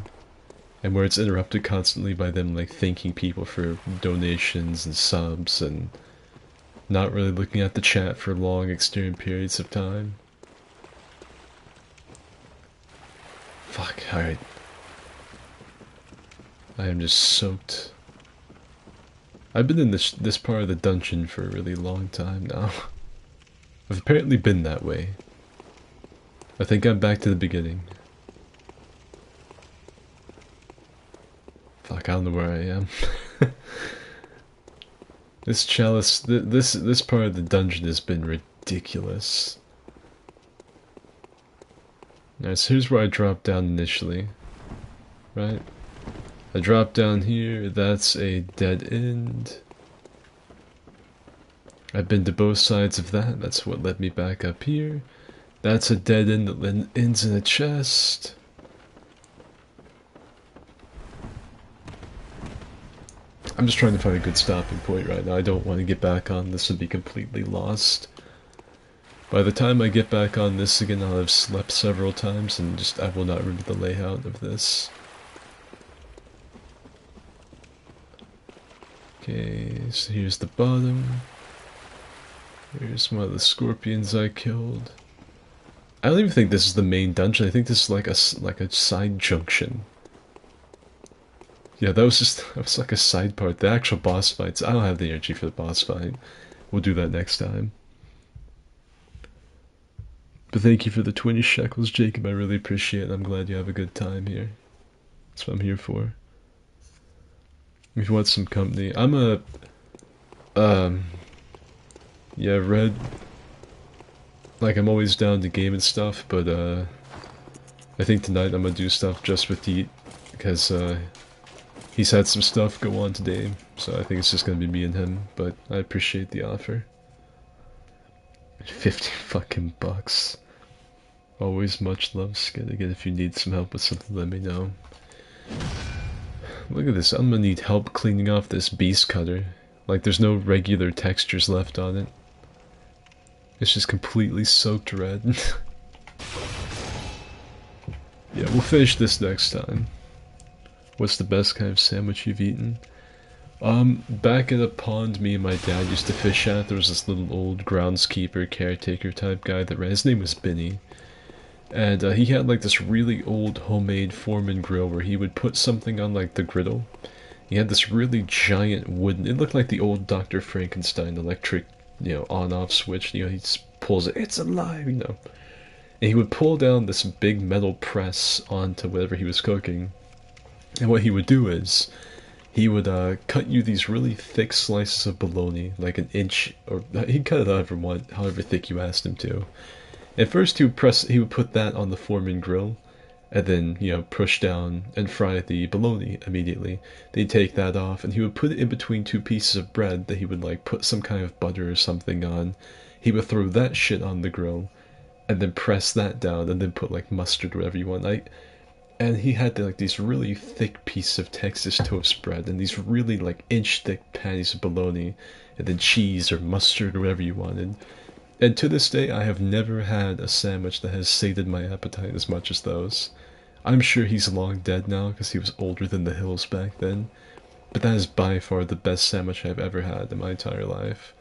Speaker 1: and where it's interrupted constantly by them like thanking people for donations and subs and not really looking at the chat for long extended periods of time. Fuck, alright. I am just soaked. I've been in this part of the dungeon for a really long time now. I've apparently been that way. I think I'm back to the beginning. Fuck, I don't know where I am. This Chalice, this part of the dungeon has been ridiculous. Alright, so here's where I dropped down initially. Right? I drop down here, that's a dead end. I've been to both sides of that, that's what led me back up here. That's a dead end that ends in a chest. I'm just trying to find a good stopping point right now. I don't want to get back on this and be completely lost. By the time I get back on this again, I'll have slept several times and just I will not remember the layout of this. Okay, so here's the bottom. Here's one of the scorpions I killed. I don't even think this is the main dungeon. I think this is like a side junction. Yeah, that was like a side part. The actual boss fights, I don't have the energy for the boss fight. We'll do that next time. But thank you for the 20 shekels, Jacob. I really appreciate it. I'm glad you have a good time here. That's what I'm here for. If you want some company, I'm a, yeah, Red, like, I'm always down to game and stuff, but, I think tonight I'm gonna do stuff just with Yeet, because, he's had some stuff go on today, so I think it's just gonna be me and him, but I appreciate the offer. 50 fucking bucks. Always much love, Skid. Again, if you need some help with something, let me know. Look at this, I'm gonna need help cleaning off this beast cutter. Like, there's no regular textures left on it. It's just completely soaked red. Yeah, we'll finish this next time. What's the best kind of sandwich you've eaten? Back in a pond me and my dad used to fish at, there was this little old groundskeeper, caretaker type guy that ran, his name was Benny. And he had like this really old homemade Foreman grill where he would put something on like the griddle. He had this really giant wooden, it looked like the old Dr. Frankenstein electric, you know, on-off switch. You know, he just pulls it, it's alive, you know. And he would pull down this big metal press onto whatever he was cooking. And what he would do is, he would cut you these really thick slices of bologna, like an inch, or he'd cut it however thick you asked him to. At first he would put that on the Foreman grill, and then, you know, push down and fry the bologna immediately. They'd take that off, and he would put it in between two pieces of bread that he would like put some kind of butter or something on. He would throw that shit on the grill, and then press that down, and then put like mustard or whatever you want. And he had like these really thick pieces of Texas toast bread, and these really like inch thick patties of bologna, and then cheese or mustard or whatever you wanted. And to this day, I have never had a sandwich that has sated my appetite as much as those. I'm sure he's long dead now because he was older than the hills back then, but that is by far the best sandwich I've ever had in my entire life.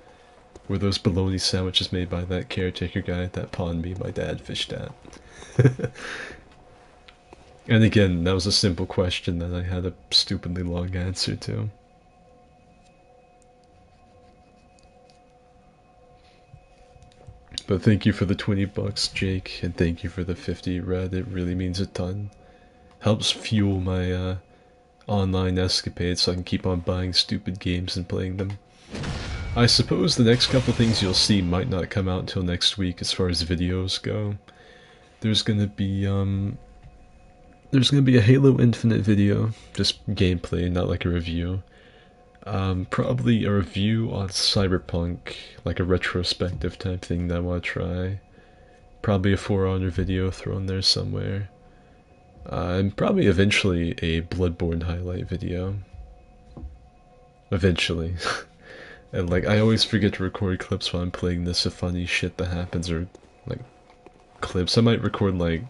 Speaker 1: Were those bologna sandwiches made by that caretaker guy at that pond me my dad fished at. And again, that was a simple question that I had a stupidly long answer to. But thank you for the 20 bucks, Jake, and thank you for the 50 red. It really means a ton. Helps fuel my online escapades so I can keep on buying stupid games and playing them. I suppose the next couple things you'll see might not come out until next week as far as videos go. There's gonna be a Halo Infinite video, just gameplay, not like a review. Probably a review on Cyberpunk, like a retrospective type thing that I want to try. Probably a For Honor video thrown there somewhere. And probably eventually a Bloodborne highlight video. Eventually. And like, I always forget to record clips while I'm playing this of funny shit that happens, or like clips. I might record like,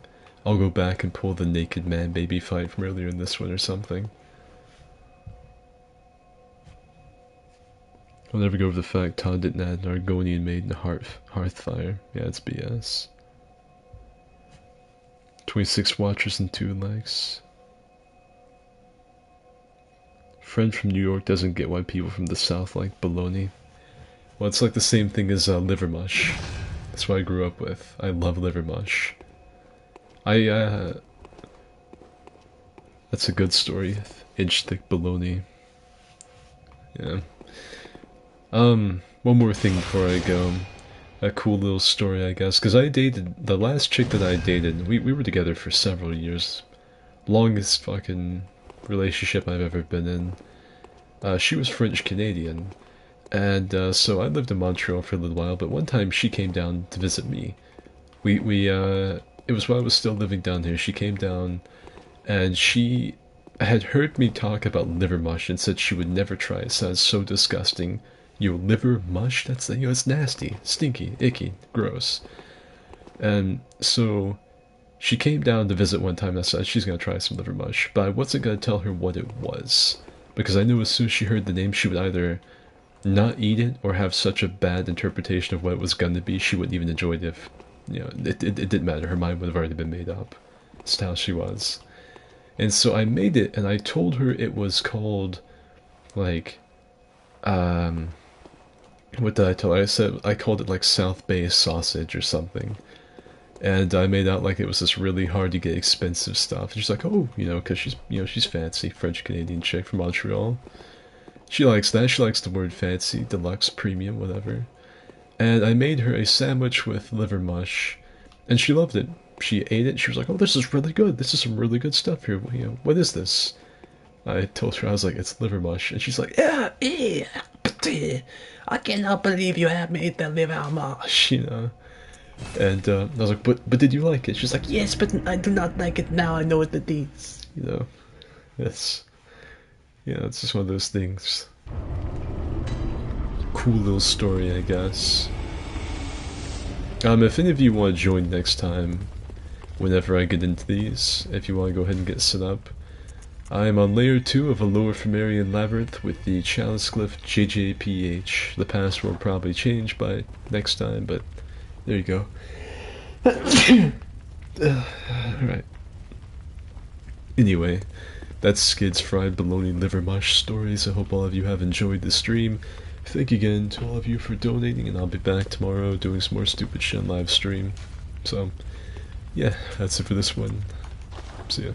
Speaker 1: I'll go back and pull the naked man baby fight from earlier in this one or something. I'll never go over the fact Todd didn't add an Argonian maiden Hearthfire. Yeah, it's BS. 26 watchers and 2 likes. Friend from New York doesn't get why people from the South like bologna. Well, it's like the same thing as liver mush. That's what I grew up with. I love liver mush. That's a good story. Inch thick bologna. Yeah. One more thing before I go. A cool little story, I guess. Because I dated, the last chick that I dated, we were together for several years. Longest fucking relationship I've ever been in. She was French Canadian. And so I lived in Montreal for a little while, but one time she came down to visit me. It was while I was still living down here. She came down and she had heard me talk about liver mush and said she would never try it. It sounds so disgusting. You know, liver mush? That's, you know, it's nasty, stinky, icky, gross. And so she came down to visit one time and I said she's gonna try some liver mush, but I wasn't gonna tell her what it was. Because I knew as soon as she heard the name she would either not eat it or have such a bad interpretation of what it was gonna be she wouldn't even enjoy it if, you know, it didn't matter. Her mind would have already been made up. That's how she was. And so I made it and I told her it was called, like, what did I tell her? I said I called it like South Bay sausage or something. And I made out like it was this really hard to get expensive stuff. And she's like, oh, you know, because she's, you know, she's fancy, French Canadian chick from Montreal. She likes that. She likes the word fancy, deluxe, premium, whatever. And I made her a sandwich with liver mush, and she loved it. She ate it. She was like, oh, this is really good. This is some really good stuff here. You know, what is this? I told her, I was like, it's liver mush. And she's like, yeah, I cannot believe you have made the liver mush, you know. And I was like, but did you like it? She's like, yes, but I do not like it now. I know what it is. You know, it's, yeah, it's just one of those things. Cool little story, I guess. If any of you want to join next time, whenever I get into these, if you want to go ahead and get set up, I am on layer 2 of a Lower Pharmarian Labyrinth with the Chalice Glyph JJPH. The password will probably change by next time, but there you go. Alright. Anyway, that's Skid's Fried Bologna Liver Mush Stories. I hope all of you have enjoyed the stream. Thank you again to all of you for donating, and I'll be back tomorrow doing some more stupid shit on live stream. So, yeah, that's it for this one. See ya.